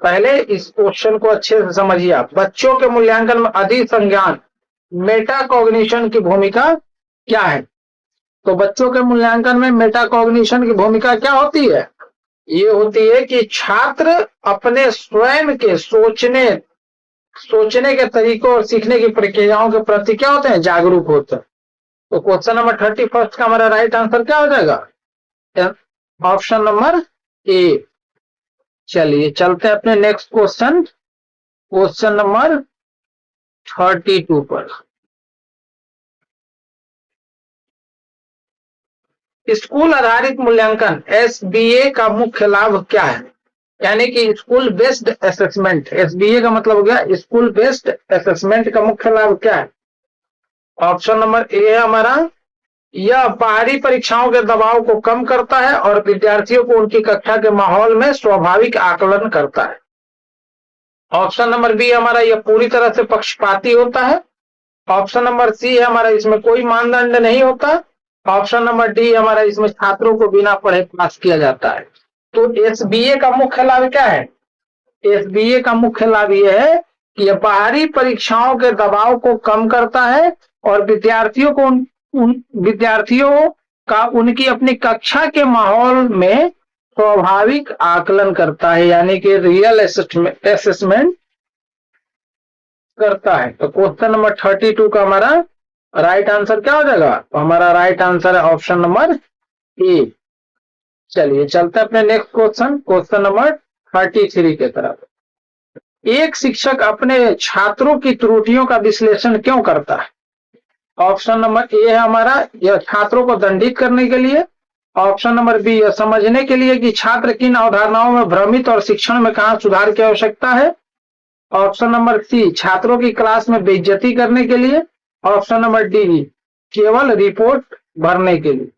पहले इस क्वेश्चन को अच्छे से समझिए आप। बच्चों के मूल्यांकन में अधिक संज्ञान मेटाकॉग्निशन की भूमिका क्या है। तो बच्चों के मूल्यांकन में मेटाकॉग्निशन की भूमिका क्या होती है, ये होती है कि छात्र अपने स्वयं के सोचने के तरीकों और सीखने की प्रक्रियाओं के प्रति क्या होते हैं, जागरूक होते हैं। तो क्वेश्चन नंबर 31 का हमारा राइट आंसर क्या हो जाएगा, ऑप्शन नंबर ए। चलिए चलते हैं अपने नेक्स्ट क्वेश्चन, क्वेश्चन नंबर 32 पर। स्कूल आधारित मूल्यांकन एसबीए का मुख्य लाभ क्या है, यानी कि स्कूल बेस्ड असेसमेंट, एसबीए का मतलब हो गया स्कूल बेस्ड असेसमेंट का मुख्य लाभ क्या है। ऑप्शन नंबर ए है हमारा, यह बाहरी परीक्षाओं के दबाव को कम करता है और विद्यार्थियों को उनकी कक्षा के माहौल में स्वाभाविक आकलन करता है। ऑप्शन नंबर बी हमारा यह पूरी तरह से पक्षपाती होता है। ऑप्शन नंबर सी है हमारा इसमें कोई मानदंड नहीं होता। ऑप्शन नंबर डी हमारा इसमें छात्रों को बिना पढ़े पास किया जाता है। तो एसबीए का मुख्य लाभ क्या है? एसबीए का मुख्य लाभ यह है कि यह बाहरी परीक्षाओं के दबाव को कम करता है और विद्यार्थियों को विद्यार्थियों का उनकी अपनी कक्षा के माहौल में स्वाभाविक आकलन करता है, यानी कि रियल असेसमेंट करता है। तो क्वेश्चन नंबर 32 का हमारा राइट आंसर क्या हो जाएगा? तो हमारा राइट आंसर है ऑप्शन नंबर ए। चलिए चलते हैं अपने नेक्स्ट क्वेश्चन, क्वेश्चन नंबर 33 के तरफ। एक शिक्षक अपने छात्रों की त्रुटियों का विश्लेषण क्यों करता है? ऑप्शन नंबर ए है हमारा यह छात्रों को दंडित करने के लिए। ऑप्शन नंबर बी यह समझने के लिए कि छात्र किन अवधारणाओं में भ्रमित और शिक्षण में कहां सुधार की आवश्यकता है। ऑप्शन नंबर सी छात्रों की क्लास में बेइज्जती करने के लिए। ऑप्शन नंबर डी केवल रिपोर्ट भरने के लिए।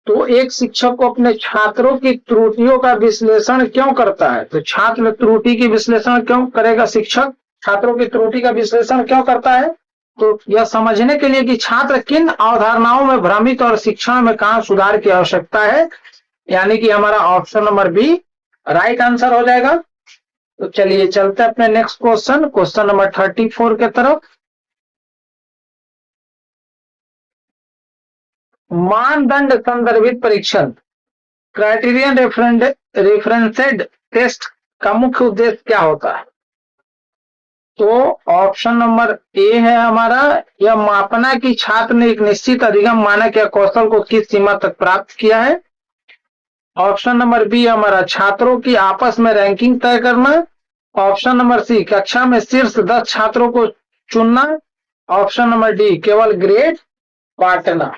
तो एक शिक्षक को अपने छात्रों की त्रुटियों का विश्लेषण क्यों करता है? तो छात्र त्रुटि की विश्लेषण क्यों करेगा शिक्षक? छात्रों की त्रुटि का विश्लेषण क्यों करता है? तो यह समझने के लिए कि छात्र किन अवधारणाओं में भ्रमित और शिक्षण में कहां सुधार की आवश्यकता है, यानी कि हमारा option number B right answer हो जाएगा। तो चलिए चलते हैं अपने नेक्स्ट क्वेश्चन, क्वेश्चन नंबर 34 के तरफ। मानदंड संदर्भित परीक्षण क्राइटेरियन रेफरेंसेड टेस्ट का मुख्य उद्देश्य क्या होता है? तो ऑप्शन नंबर ए है हमारा यह मापना कि छात्र ने एक निश्चित अधिगम मानक या कौशल को किस सीमा तक प्राप्त किया है। ऑप्शन नंबर बी हमारा छात्रों की आपस में रैंकिंग तय करना। ऑप्शन नंबर सी कक्षा में शीर्ष 10 छात्रों को चुनना। ऑप्शन नंबर डी केवल ग्रेड बांटना।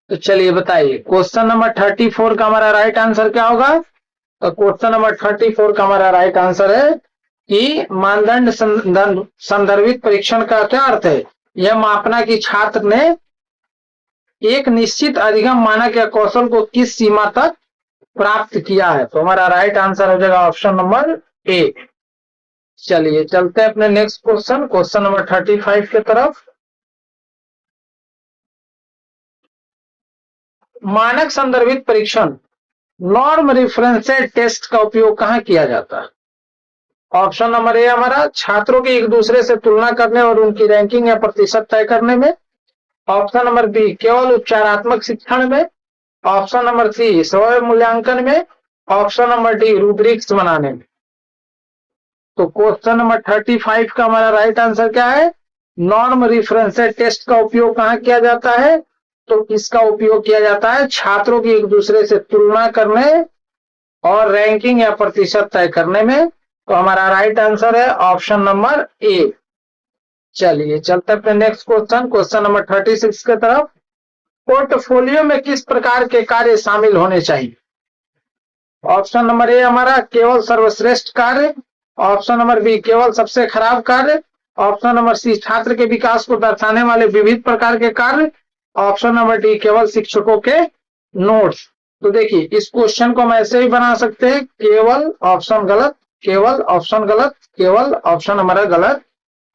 तो चलिए बताइए क्वेश्चन नंबर 34 का हमारा राइट आंसर क्या होगा? तो क्वेश्चन नंबर 34 का हमारा राइट आंसर है कि मानदंड संदर्भित परीक्षण का क्या अर्थ है? यह मापना कि छात्र ने एक निश्चित अधिगम मानक या कौशल को किस सीमा तक प्राप्त किया है। तो हमारा राइट आंसर हो जाएगा ऑप्शन नंबर ए। चलिए चलते हैं अपने नेक्स्ट क्वेश्चन, क्वेश्चन नंबर 35 के तरफ। मानक संदर्भित परीक्षण नॉर्म रेफरेंसेड टेस्ट का उपयोग कहां किया जाता है? ऑप्शन नंबर ए हमारा छात्रों की एक दूसरे से तुलना करने और उनकी रैंकिंग या प्रतिशत तय करने में। ऑप्शन नंबर बी केवल उपचारात्मक शिक्षण में। ऑप्शन नंबर सी स्वयं मूल्यांकन में। ऑप्शन नंबर डी रूब्रिक्स बनाने में। तो क्वेश्चन नंबर 35 का हमारा राइट आंसर क्या है? नॉर्म रेफरेंसेड टेस्ट का उपयोग कहां किया जाता है? तो इसका उपयोग किया जाता है छात्रों की एक दूसरे से तुलना करने और रैंकिंग या प्रतिशत तय करने में। तो हमारा राइट आंसर है ऑप्शन नंबर ए। चलिए चलते हैं अपने नेक्स्ट क्वेश्चन, क्वेश्चन नंबर 36 के तरफ। पोर्टफोलियो में किस प्रकार के कार्य शामिल होने चाहिए? ऑप्शन नंबर ए हमारा केवल सर्वश्रेष्ठ कार्य। ऑप्शन नंबर बी केवल सबसे खराब कार्य। ऑप्शन नंबर सी छात्र के विकास को दर्शाने वाले विविध प्रकार के कार्य। ऑप्शन नंबर डी केवल शिक्षकों के नोट्स। तो देखिए इस क्वेश्चन को हम ऐसे ही बना सकते हैं, केवल ऑप्शन गलत, केवल ऑप्शन गलत, केवल ऑप्शन हमारा गलत,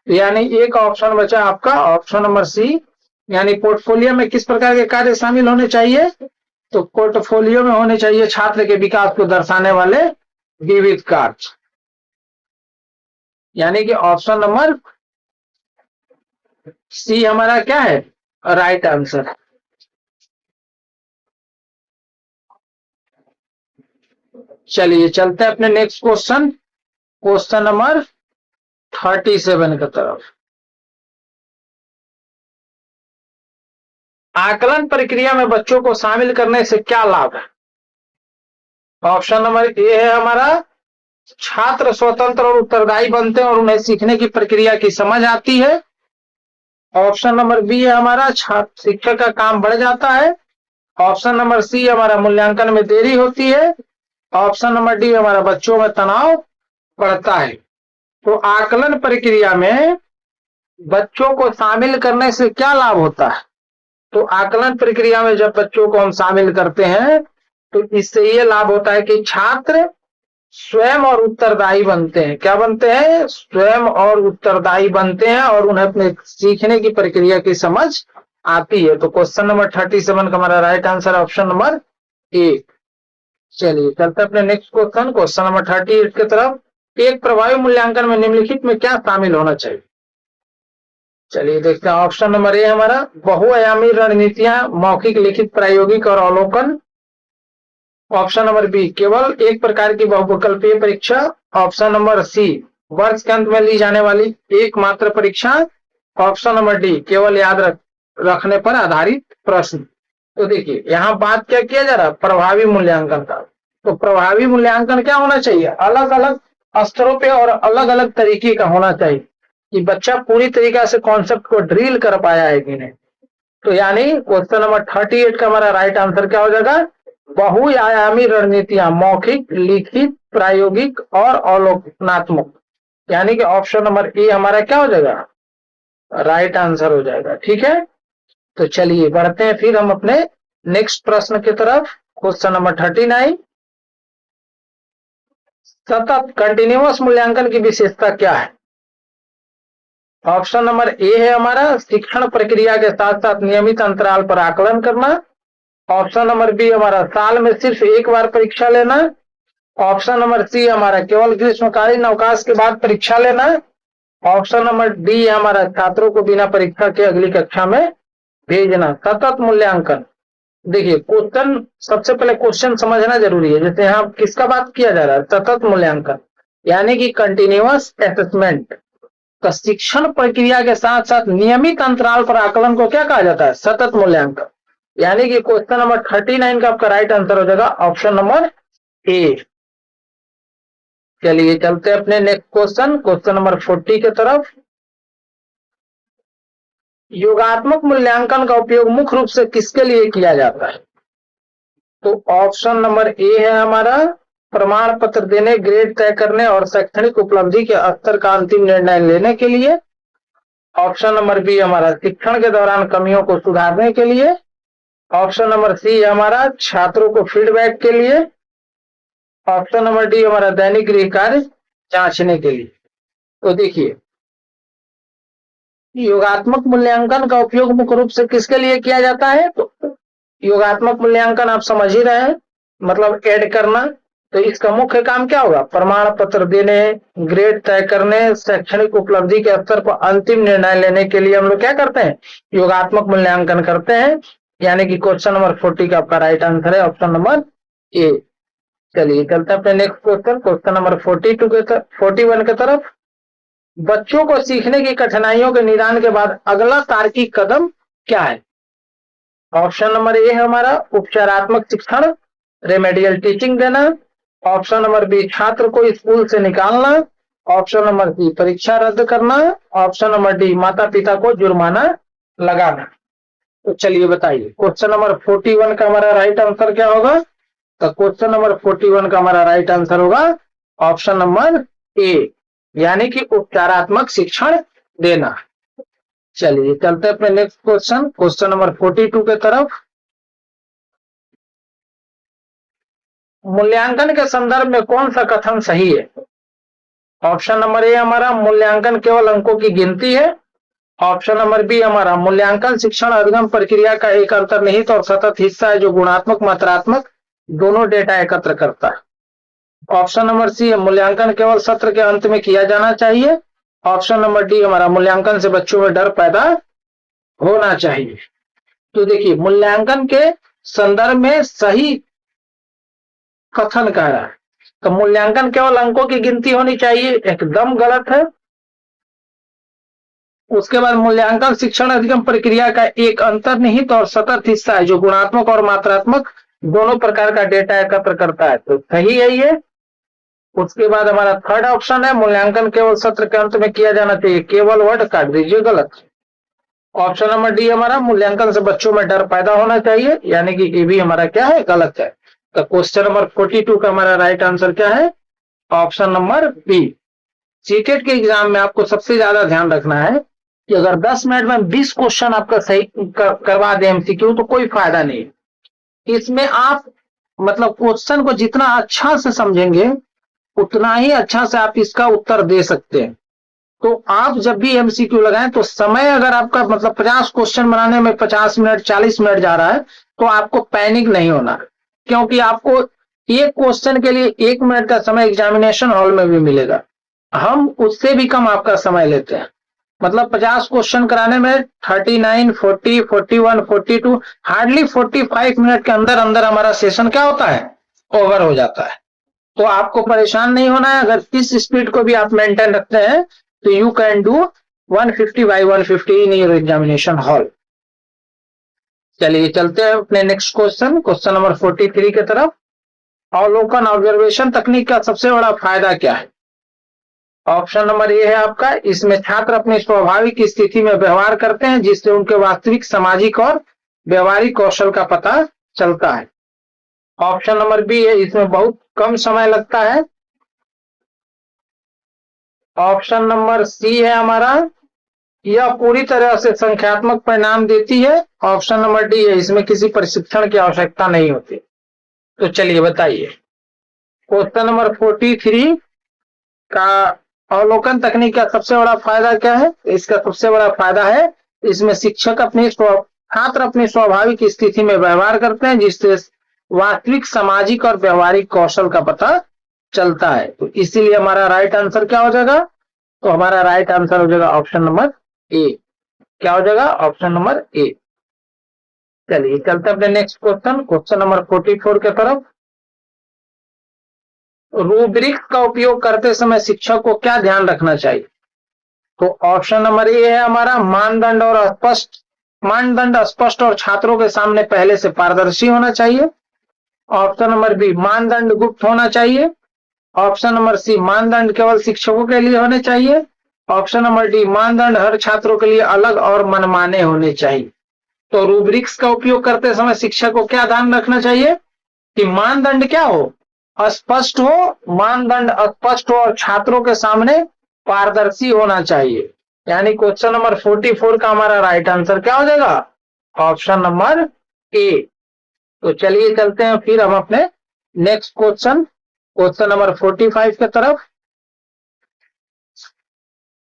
यानी एक ऑप्शन बचा आपका ऑप्शन नंबर सी, यानी पोर्टफोलियो में किस प्रकार के कार्य शामिल होने चाहिए? तो पोर्टफोलियो में होने चाहिए छात्र के विकास को दर्शाने वाले विविध कार्य, यानी कि ऑप्शन नंबर सी हमारा क्या है? Right answer. चलिए चलते हैं अपने नेक्स्ट क्वेश्चन, क्वेश्चन नंबर 37 की तरफ। आकलन प्रक्रिया में बच्चों को शामिल करने से क्या लाभ है? ऑप्शन नंबर ए है हमारा छात्र स्वतंत्र और उत्तरदायी बनते हैं और उन्हें सीखने की प्रक्रिया की समझ आती है। ऑप्शन नंबर बी है हमारा छात्र शिक्षक का काम बढ़ जाता है। ऑप्शन नंबर सी हमारा मूल्यांकन में देरी होती है। ऑप्शन नंबर डी हमारा बच्चों में तनाव बढ़ता है। तो आकलन प्रक्रिया में बच्चों को शामिल करने से क्या लाभ होता है? तो आकलन प्रक्रिया में जब बच्चों को हम शामिल करते हैं तो इससे ये लाभ होता है कि छात्र स्वयं और उत्तरदायी बनते हैं। क्या बनते हैं? स्वयं और उत्तरदायी बनते हैं और उन्हें अपने सीखने की प्रक्रिया की समझ आती है। तो क्वेश्चन नंबर 37 का हमारा right answer option number A. चलिए चलते अपने नेक्स्ट क्वेश्चन नंबर 38 की तरफ। एक प्रभावी मूल्यांकन में निम्नलिखित में क्या शामिल होना चाहिए? चलिए देखते हैं। ऑप्शन नंबर ए हमारा बहुआयामी रणनीतियां, मौखिक, लिखित, प्रायोगिक और अवलोकन। ऑप्शन नंबर बी केवल एक प्रकार की बहुविकल्पीय परीक्षा। ऑप्शन नंबर सी वर्ष के अंत में ली जाने वाली एकमात्र परीक्षा। ऑप्शन नंबर डी केवल याद रखने पर आधारित प्रश्न। तो देखिए यहाँ बात क्या किया जा रहा है? प्रभावी मूल्यांकन का। तो प्रभावी मूल्यांकन क्या होना चाहिए? अलग अलग स्तरों पे और अलग अलग तरीके का होना चाहिए कि बच्चा पूरी तरीका से कॉन्सेप्ट को ड्रिल कर पाया है कि नहीं। तो यानी क्वेश्चन नंबर 38 का हमारा राइट आंसर क्या हो जाएगा? बहुआयामी रणनीतियां, मौखिक, लिखित, प्रायोगिक और अवलोकनात्मक। यानी कि ऑप्शन नंबर ए हमारा क्या हो जाएगा? राइट आंसर हो जाएगा। ठीक है, तो चलिए बढ़ते हैं फिर हम अपने नेक्स्ट प्रश्न की तरफ। क्वेश्चन नंबर 39, सतत कंटिन्यूअस मूल्यांकन की विशेषता क्या है? ऑप्शन नंबर ए है हमारा शिक्षण प्रक्रिया के साथ साथ नियमित अंतराल पर आकलन करना। ऑप्शन नंबर बी हमारा साल में सिर्फ एक बार परीक्षा लेना। ऑप्शन नंबर सी हमारा केवल ग्रीष्मकालीन अवकाश के बाद परीक्षा लेना। ऑप्शन नंबर डी हमारा छात्रों को बिना परीक्षा के अगली कक्षा में भेजना। सतत मूल्यांकन, देखिए क्वेश्चन, सबसे पहले क्वेश्चन समझना जरूरी है। जैसे यहाँ किसका बात किया जा रहा है? सतत मूल्यांकन यानी कि कंटिन्यूअस असेसमेंट। तो शिक्षण प्रक्रिया के साथ साथ नियमित अंतराल पर आकलन को क्या कहा जाता है? सतत मूल्यांकन। यानी कि क्वेश्चन नंबर 39 का आपका राइट आंसर हो जाएगा ऑप्शन नंबर ए। चलिए चलते हैं अपने नेक्स्ट क्वेश्चन नंबर 40 की तरफ। योगात्मक मूल्यांकन का उपयोग मुख्य रूप से किसके लिए किया जाता है? तो ऑप्शन नंबर ए है हमारा प्रमाण पत्र देने, ग्रेड तय करने और शैक्षणिक उपलब्धि के स्तर का अंतिम निर्णय लेने के लिए। ऑप्शन नंबर बी हमारा शिक्षण के दौरान कमियों को सुधारने के लिए। ऑप्शन नंबर सी हमारा छात्रों को फीडबैक के लिए। ऑप्शन नंबर डी हमारा दैनिक गृह कार्य जांचने के लिए। तो देखिए योगात्मक मूल्यांकन का उपयोग मुख्य रूप से किसके लिए किया जाता है? तो योगात्मक मूल्यांकन आप समझ ही रहे हैं, मतलब ऐड करना। तो इसका मुख्य काम क्या होगा? प्रमाण पत्र देने, ग्रेड तय करने, शैक्षणिक उपलब्धि के स्तर पर अंतिम निर्णय लेने के लिए हम लोग क्या करते हैं? योगात्मक मूल्यांकन करते हैं। यानी कि क्वेश्चन नंबर 40 का आपका राइट आंसर है ऑप्शन नंबर ए। चलिए चलते हैं अपने नेक्स्ट क्वेश्चन नंबर 41 की तरफ। बच्चों को सीखने की कठिनाइयों के निदान के बाद अगला तार्किक कदम क्या है? ऑप्शन नंबर ए है हमारा उपचारात्मक शिक्षण, रेमेडियल टीचिंग देना। ऑप्शन नंबर बी छात्र को स्कूल से निकालना। ऑप्शन नंबर सी परीक्षा रद्द करना। ऑप्शन नंबर डी माता पिता को जुर्माना लगाना। तो चलिए बताइए क्वेश्चन नंबर 41 का हमारा राइट आंसर क्या होगा? तो क्वेश्चन नंबर 41 का हमारा राइट आंसर होगा ऑप्शन नंबर ए, यानी कि उपचारात्मक शिक्षण देना। चलिए चलते हैं अपने नेक्स्ट क्वेश्चन नंबर 42 के तरफ। मूल्यांकन के संदर्भ में कौन सा कथन सही है? ऑप्शन नंबर ए हमारा मूल्यांकन केवल अंकों की गिनती है। ऑप्शन नंबर बी हमारा मूल्यांकन शिक्षण अधिगम प्रक्रिया का एक अंतर्निहित और सतत हिस्सा है जो गुणात्मक मात्रात्मक दोनों डेटा एकत्र करता है। ऑप्शन नंबर सी मूल्यांकन केवल सत्र के अंत में किया जाना चाहिए। ऑप्शन नंबर डी हमारा मूल्यांकन से बच्चों में डर पैदा होना चाहिए। तो देखिए मूल्यांकन के संदर्भ में सही कथन कह रहा है तो मूल्यांकन केवल अंकों की गिनती होनी चाहिए, एकदम गलत है। उसके बाद मूल्यांकन शिक्षण अधिगम प्रक्रिया का एक अंतर्निहित और सतत हिस्सा है जो गुणात्मक और मात्रात्मक दोनों प्रकार का डेटा एकत्र करता है। तो सही है ये। उसके बाद हमारा थर्ड ऑप्शन है मूल्यांकन केवल सत्र के अंत में किया जाना चाहिए, केवल वर्ड काट दीजिए, गलत। ऑप्शन नंबर डी हमारा मूल्यांकन से बच्चों में डर पैदा होना चाहिए, यानी कि ये भी हमारा क्या है? गलत है। तो क्वेश्चन नंबर 42 का हमारा राइट आंसर क्या है? Option number B. सीटेट के एग्जाम में आपको सबसे ज्यादा ध्यान रखना है कि अगर 10 मिनट में 20 क्वेश्चन आपका सही करवा दे एमसीक्यू तो कोई फायदा नहीं। इसमें आप मतलब क्वेश्चन को जितना अच्छा से समझेंगे उतना ही अच्छा से आप इसका उत्तर दे सकते हैं। तो आप जब भी एमसीक्यू लगाएं तो समय अगर आपका मतलब 50 क्वेश्चन बनाने में 50 मिनट 40 मिनट जा रहा है तो आपको पैनिक नहीं होना, क्योंकि आपको एक क्वेश्चन के लिए 1 मिनट का समय एग्जामिनेशन हॉल में भी मिलेगा। हम उससे भी कम आपका समय लेते हैं। मतलब 50 क्वेश्चन कराने में 39, 40, 41, 42 हार्डली 45 मिनट के अंदर अंदर हमारा सेशन क्या होता है, ओवर हो जाता है। तो आपको परेशान नहीं होना है। अगर इस स्पीड को भी आप मेंटेन रखते हैं तो you can do 150 by 150 in your examination hall. चलिए चलते हैं अपने नेक्स्ट क्वेश्चन नंबर 43 की तरफ। अवलोकन ऑब्जर्वेशन तकनीक का सबसे बड़ा फायदा क्या है? ऑप्शन नंबर ए है आपका, इसमें छात्र अपनी स्वाभाविक स्थिति में व्यवहार करते हैं जिससे उनके वास्तविक सामाजिक और व्यवहारिक कौशल का पता चलता है। ऑप्शन नंबर बी है, इसमें बहुत कम समय लगता है। ऑप्शन नंबर सी है हमारा, यह पूरी तरह से संख्यात्मक परिणाम देती है। ऑप्शन नंबर डी है, इसमें किसी प्रशिक्षण की आवश्यकता नहीं होती। तो चलिए बताइए, क्वेश्चन नंबर 43 का अवलोकन तकनीक का सबसे बड़ा फायदा क्या है? इसका सबसे बड़ा फायदा है इसमें छात्र अपनी स्वाभाविक स्थिति में व्यवहार करते हैं जिससे वास्तविक सामाजिक और व्यवहारिक कौशल का पता चलता है। तो इसीलिए हमारा राइट आंसर क्या हो जाएगा? तो हमारा राइट आंसर हो जाएगा ऑप्शन नंबर ए। क्या हो जाएगा? Option number A. चलिए चलते अपने नेक्स्ट क्वेश्चन नंबर 44 के तरफ। रूब्रिक्स का उपयोग करते समय शिक्षक को क्या ध्यान रखना चाहिए? तो ऑप्शन नंबर ए है हमारा, मानदंड स्पष्ट और छात्रों के सामने पहले से पारदर्शी होना चाहिए। ऑप्शन नंबर बी, मानदंड गुप्त होना चाहिए। ऑप्शन नंबर सी, मानदंड केवल शिक्षकों के लिए होने चाहिए। ऑप्शन नंबर डी, मानदंड हर छात्रों के लिए अलग और मनमाने होने चाहिए। तो रूब्रिक्स का उपयोग करते समय शिक्षक को क्या ध्यान रखना चाहिए कि मानदंड क्या हो? स्पष्ट हो, मानदंड स्पष्ट हो और छात्रों के सामने पारदर्शी होना चाहिए। यानी क्वेश्चन नंबर 44 का हमारा राइट आंसर क्या हो जाएगा? Option number A. तो चलिए चलते हैं फिर हम अपने नेक्स्ट क्वेश्चन नंबर 45 की तरफ।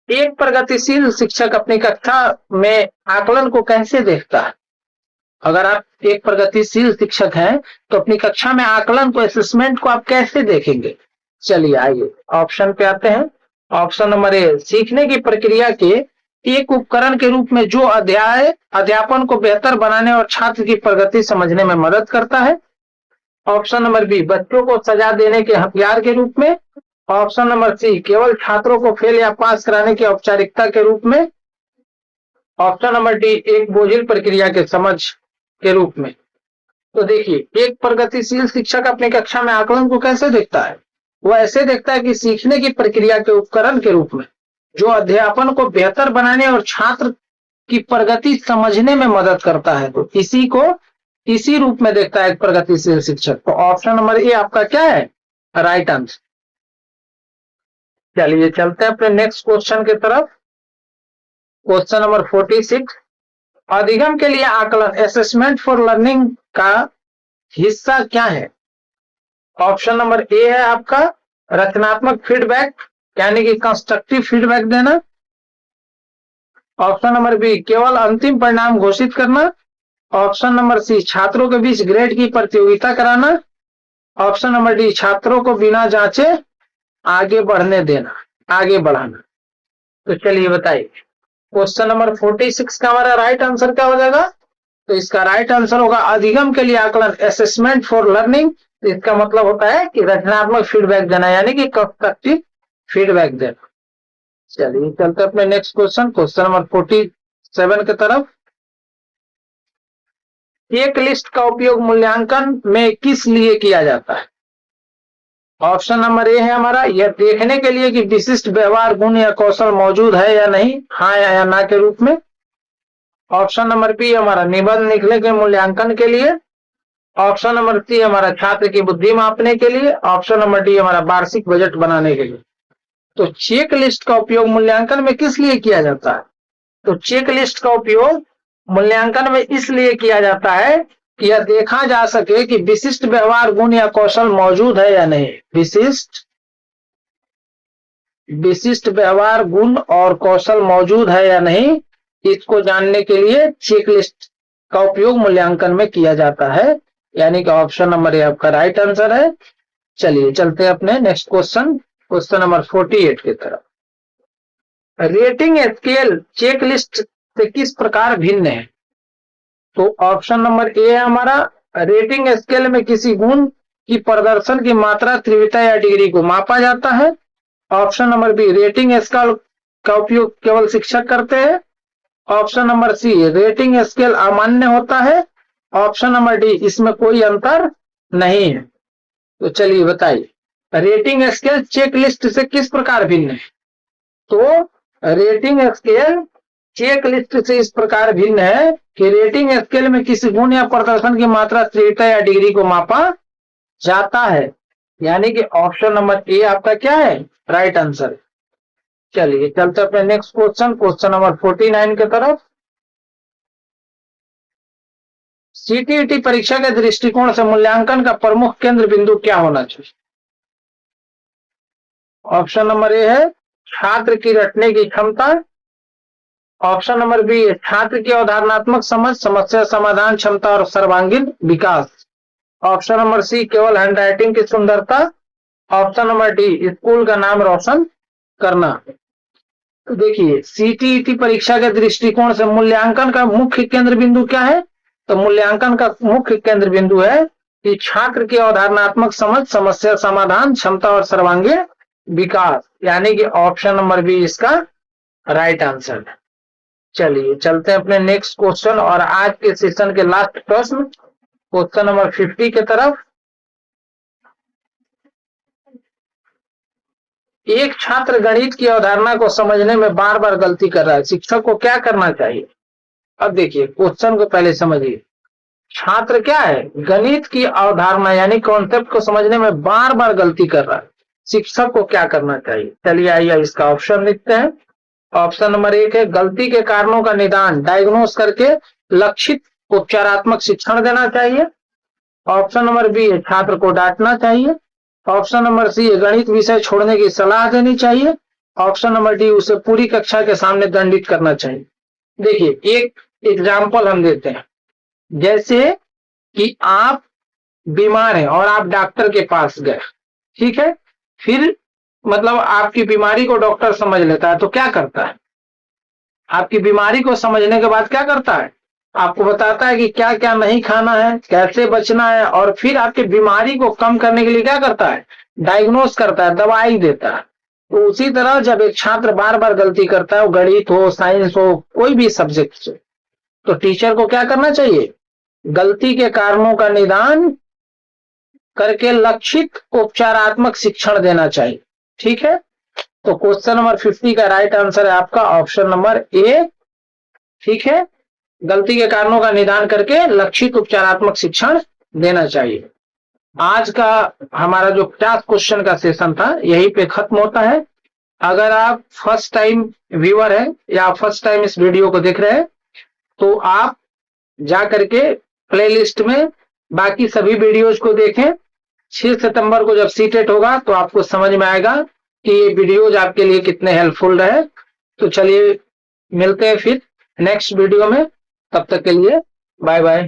एक प्रगतिशील शिक्षक अपनी कक्षा में आकलन को कैसे देखता है? अगर आप एक प्रगतिशील शिक्षक हैं तो अपनी कक्षा में आकलन को, असेसमेंट को आप कैसे देखेंगे? चलिए आइए ऑप्शन पे आते हैं। ऑप्शन नंबर ए, सीखने की प्रक्रिया के एक उपकरण के रूप में जो अध्यापन को बेहतर बनाने और छात्र की प्रगति समझने में मदद करता है। ऑप्शन नंबर बी, बच्चों को सजा देने के हथियार के रूप में। ऑप्शन नंबर सी, केवल छात्रों को फेल या पास कराने की औपचारिकता के रूप में। ऑप्शन नंबर डी, एक बोझिल प्रक्रिया के समझ के रूप में। तो देखिए, एक प्रगतिशील शिक्षक अपनी कक्षा में आकलन को कैसे देखता है? वो ऐसे देखता है कि सीखने की प्रक्रिया के उपकरण के रूप में जो अध्यापन को बेहतर बनाने और छात्र की प्रगति समझने में मदद करता है। तो इसी को इसी रूप में देखता है एक प्रगतिशील शिक्षक। तो ऑप्शन नंबर ए आपका क्या है? Right answer. चलिए चलते हैं अपने नेक्स्ट क्वेश्चन की तरफ। क्वेश्चन नंबर 46, अधिगम के लिए आकलन, असेसमेंट फॉर लर्निंग का हिस्सा क्या है? ऑप्शन नंबर ए है आपका, रचनात्मक फीडबैक, यानी कि कंस्ट्रक्टिव फीडबैक देना। ऑप्शन नंबर बी, केवल अंतिम परिणाम घोषित करना। ऑप्शन नंबर सी, छात्रों के बीच ग्रेड की प्रतियोगिता कराना। ऑप्शन नंबर डी, छात्रों को बिना जांचे आगे बढ़ाना। तो चलिए बताइए, क्वेश्चन नंबर 46 का हमारा राइट आंसर क्या हो जाएगा? तो इसका राइट आंसर होगा अधिगम के लिए आकलन, असेसमेंट फॉर लर्निंग। इसका मतलब होता है कि रचनात्मक फीडबैक देना, यानी कि कंस्ट्रक्टिव फीडबैक देना। चलिए चलते अपने नेक्स्ट क्वेश्चन नंबर 47 की तरफ। एक लिस्ट का उपयोग मूल्यांकन में किस लिए किया जाता है? ऑप्शन नंबर ए है हमारा, यह देखने के लिए कि विशिष्ट व्यवहार गुण या कौशल मौजूद है या नहीं, हाँ या ना के रूप में। ऑप्शन नंबर बी हमारा, निबंध लिखने के मूल्यांकन के लिए। ऑप्शन नंबर सी हमारा, छात्र की बुद्धि मापने के लिए। ऑप्शन नंबर डी हमारा, वार्षिक बजट बनाने के लिए। तो चेक लिस्ट का उपयोग मूल्यांकन में किस लिए किया जाता है? तो चेक लिस्ट का उपयोग मूल्यांकन में इसलिए किया जाता है कि यह देखा जा सके कि विशिष्ट व्यवहार गुण या कौशल मौजूद है या नहीं। विशिष्ट व्यवहार गुण और कौशल मौजूद है या नहीं, इसको जानने के लिए चेक लिस्ट का उपयोग मूल्यांकन में किया जाता है। यानी कि ऑप्शन नंबर ए आपका राइट आंसर है। चलिए चलते हैं अपने नेक्स्ट क्वेश्चन नंबर 48 की तरफ। रेटिंग स्केल चेक लिस्ट से किस प्रकार भिन्न है? तो ऑप्शन नंबर ए है हमारा, रेटिंग स्केल में किसी गुण की प्रदर्शन की मात्रा, तीव्रता या डिग्री को मापा जाता है। Option number B, rating scale का उपयोग केवल शिक्षक करते हैं। Option number C, rating scale अमान्य होता है। ऑप्शन नंबर डी, इसमें कोई अंतर नहीं है। तो चलिए बताइए, रेटिंग स्केल चेक लिस्ट से किस प्रकार भिन्न है? तो रेटिंग स्केल चेक लिस्ट से इस प्रकार भिन्न है कि रेटिंग स्केल में किसी गुण या प्रदर्शन की मात्रा, तीव्रता या डिग्री को मापा जाता है। यानी कि ऑप्शन नंबर ए आपका क्या है, राइट आंसर। चलिए चलते अपने नेक्स्ट क्वेश्चन नंबर 49 की तरफ। सीटीईटी परीक्षा के दृष्टिकोण से मूल्यांकन का प्रमुख केंद्र बिंदु क्या होना चाहिए? ऑप्शन नंबर ए है छात्र की रटने की क्षमता। ऑप्शन नंबर बी है छात्र की अवधारणात्मक समझ, समस्या समाधान क्षमता और सर्वांगीण विकास। ऑप्शन नंबर सी, केवल हैंडराइटिंग की सुंदरता। ऑप्शन नंबर डी, स्कूल का नाम रोशन करना। तो देखिए, सीटीईटी परीक्षा के दृष्टिकोण से मूल्यांकन का मुख्य केंद्र बिंदु क्या है? तो मूल्यांकन का मुख्य केंद्र बिंदु है कि छात्र की अवधारणात्मक समझ, समस्या समाधान क्षमता और सर्वांगीण विकास। यानी कि ऑप्शन नंबर बी इसका राइट आंसर है। चलिए चलते हैं अपने नेक्स्ट क्वेश्चन और आज के सेशन के लास्ट प्रश्न, क्वेश्चन नंबर 50 की तरफ। एक छात्र गणित की अवधारणा को समझने में बार बार गलती कर रहा है, शिक्षक को क्या करना चाहिए? अब देखिए क्वेश्चन को पहले समझिए। छात्र क्या है, गणित की अवधारणा यानी कॉन्सेप्ट को समझने में बार बार गलती कर रहा है, शिक्षक को क्या करना चाहिए? चलिए आइए इसका ऑप्शन लिखते हैं। ऑप्शन नंबर 1 है गलती के कारणों का निदान, डायग्नोस करके लक्षित उपचारात्मक शिक्षण देना चाहिए। ऑप्शन नंबर बी है छात्र को डांटना चाहिए। ऑप्शन नंबर सी है गणित विषय छोड़ने की सलाह देनी चाहिए। ऑप्शन नंबर डी, उसे पूरी कक्षा के सामने दंडित करना चाहिए। देखिए एक एग्जाम्पल हम देते हैं, जैसे कि आप बीमार हैं और आप डॉक्टर के पास गए, ठीक है, फिर मतलब आपकी बीमारी को डॉक्टर समझ लेता है तो क्या करता है? आपकी बीमारी को समझने के बाद क्या करता है? आपको बताता है कि क्या क्या नहीं खाना है, कैसे बचना है, और फिर आपकी बीमारी को कम करने के लिए क्या करता है? डायग्नोस करता है, दवाई देता है। तो उसी तरह जब एक छात्र बार बार गलती करता है, वो गणित हो, साइंस हो, कोई भी सब्जेक्ट से, तो टीचर को क्या करना चाहिए? गलती के कारणों का निदान करके लक्षित उपचारात्मक शिक्षण देना चाहिए। ठीक है, तो क्वेश्चन नंबर 50 का राइट आंसर है आपका ऑप्शन नंबर ए। ठीक है, गलती के कारणों का निदान करके लक्षित उपचारात्मक शिक्षण देना चाहिए। आज का हमारा जो 50 क्वेश्चन का सेशन था यहीं पे खत्म होता है। अगर आप फर्स्ट टाइम व्यूअर हैं या फर्स्ट टाइम इस वीडियो को देख रहे हैं तो आप जा करके प्लेलिस्ट में बाकी सभी वीडियोज को देखें। 6 सितंबर को जब सीटेट होगा तो आपको समझ में आएगा कि ये वीडियोज आपके लिए कितने हेल्पफुल रहे। तो चलिए मिलते हैं फिर नेक्स्ट वीडियो में, तब तक के लिए बाय बाय।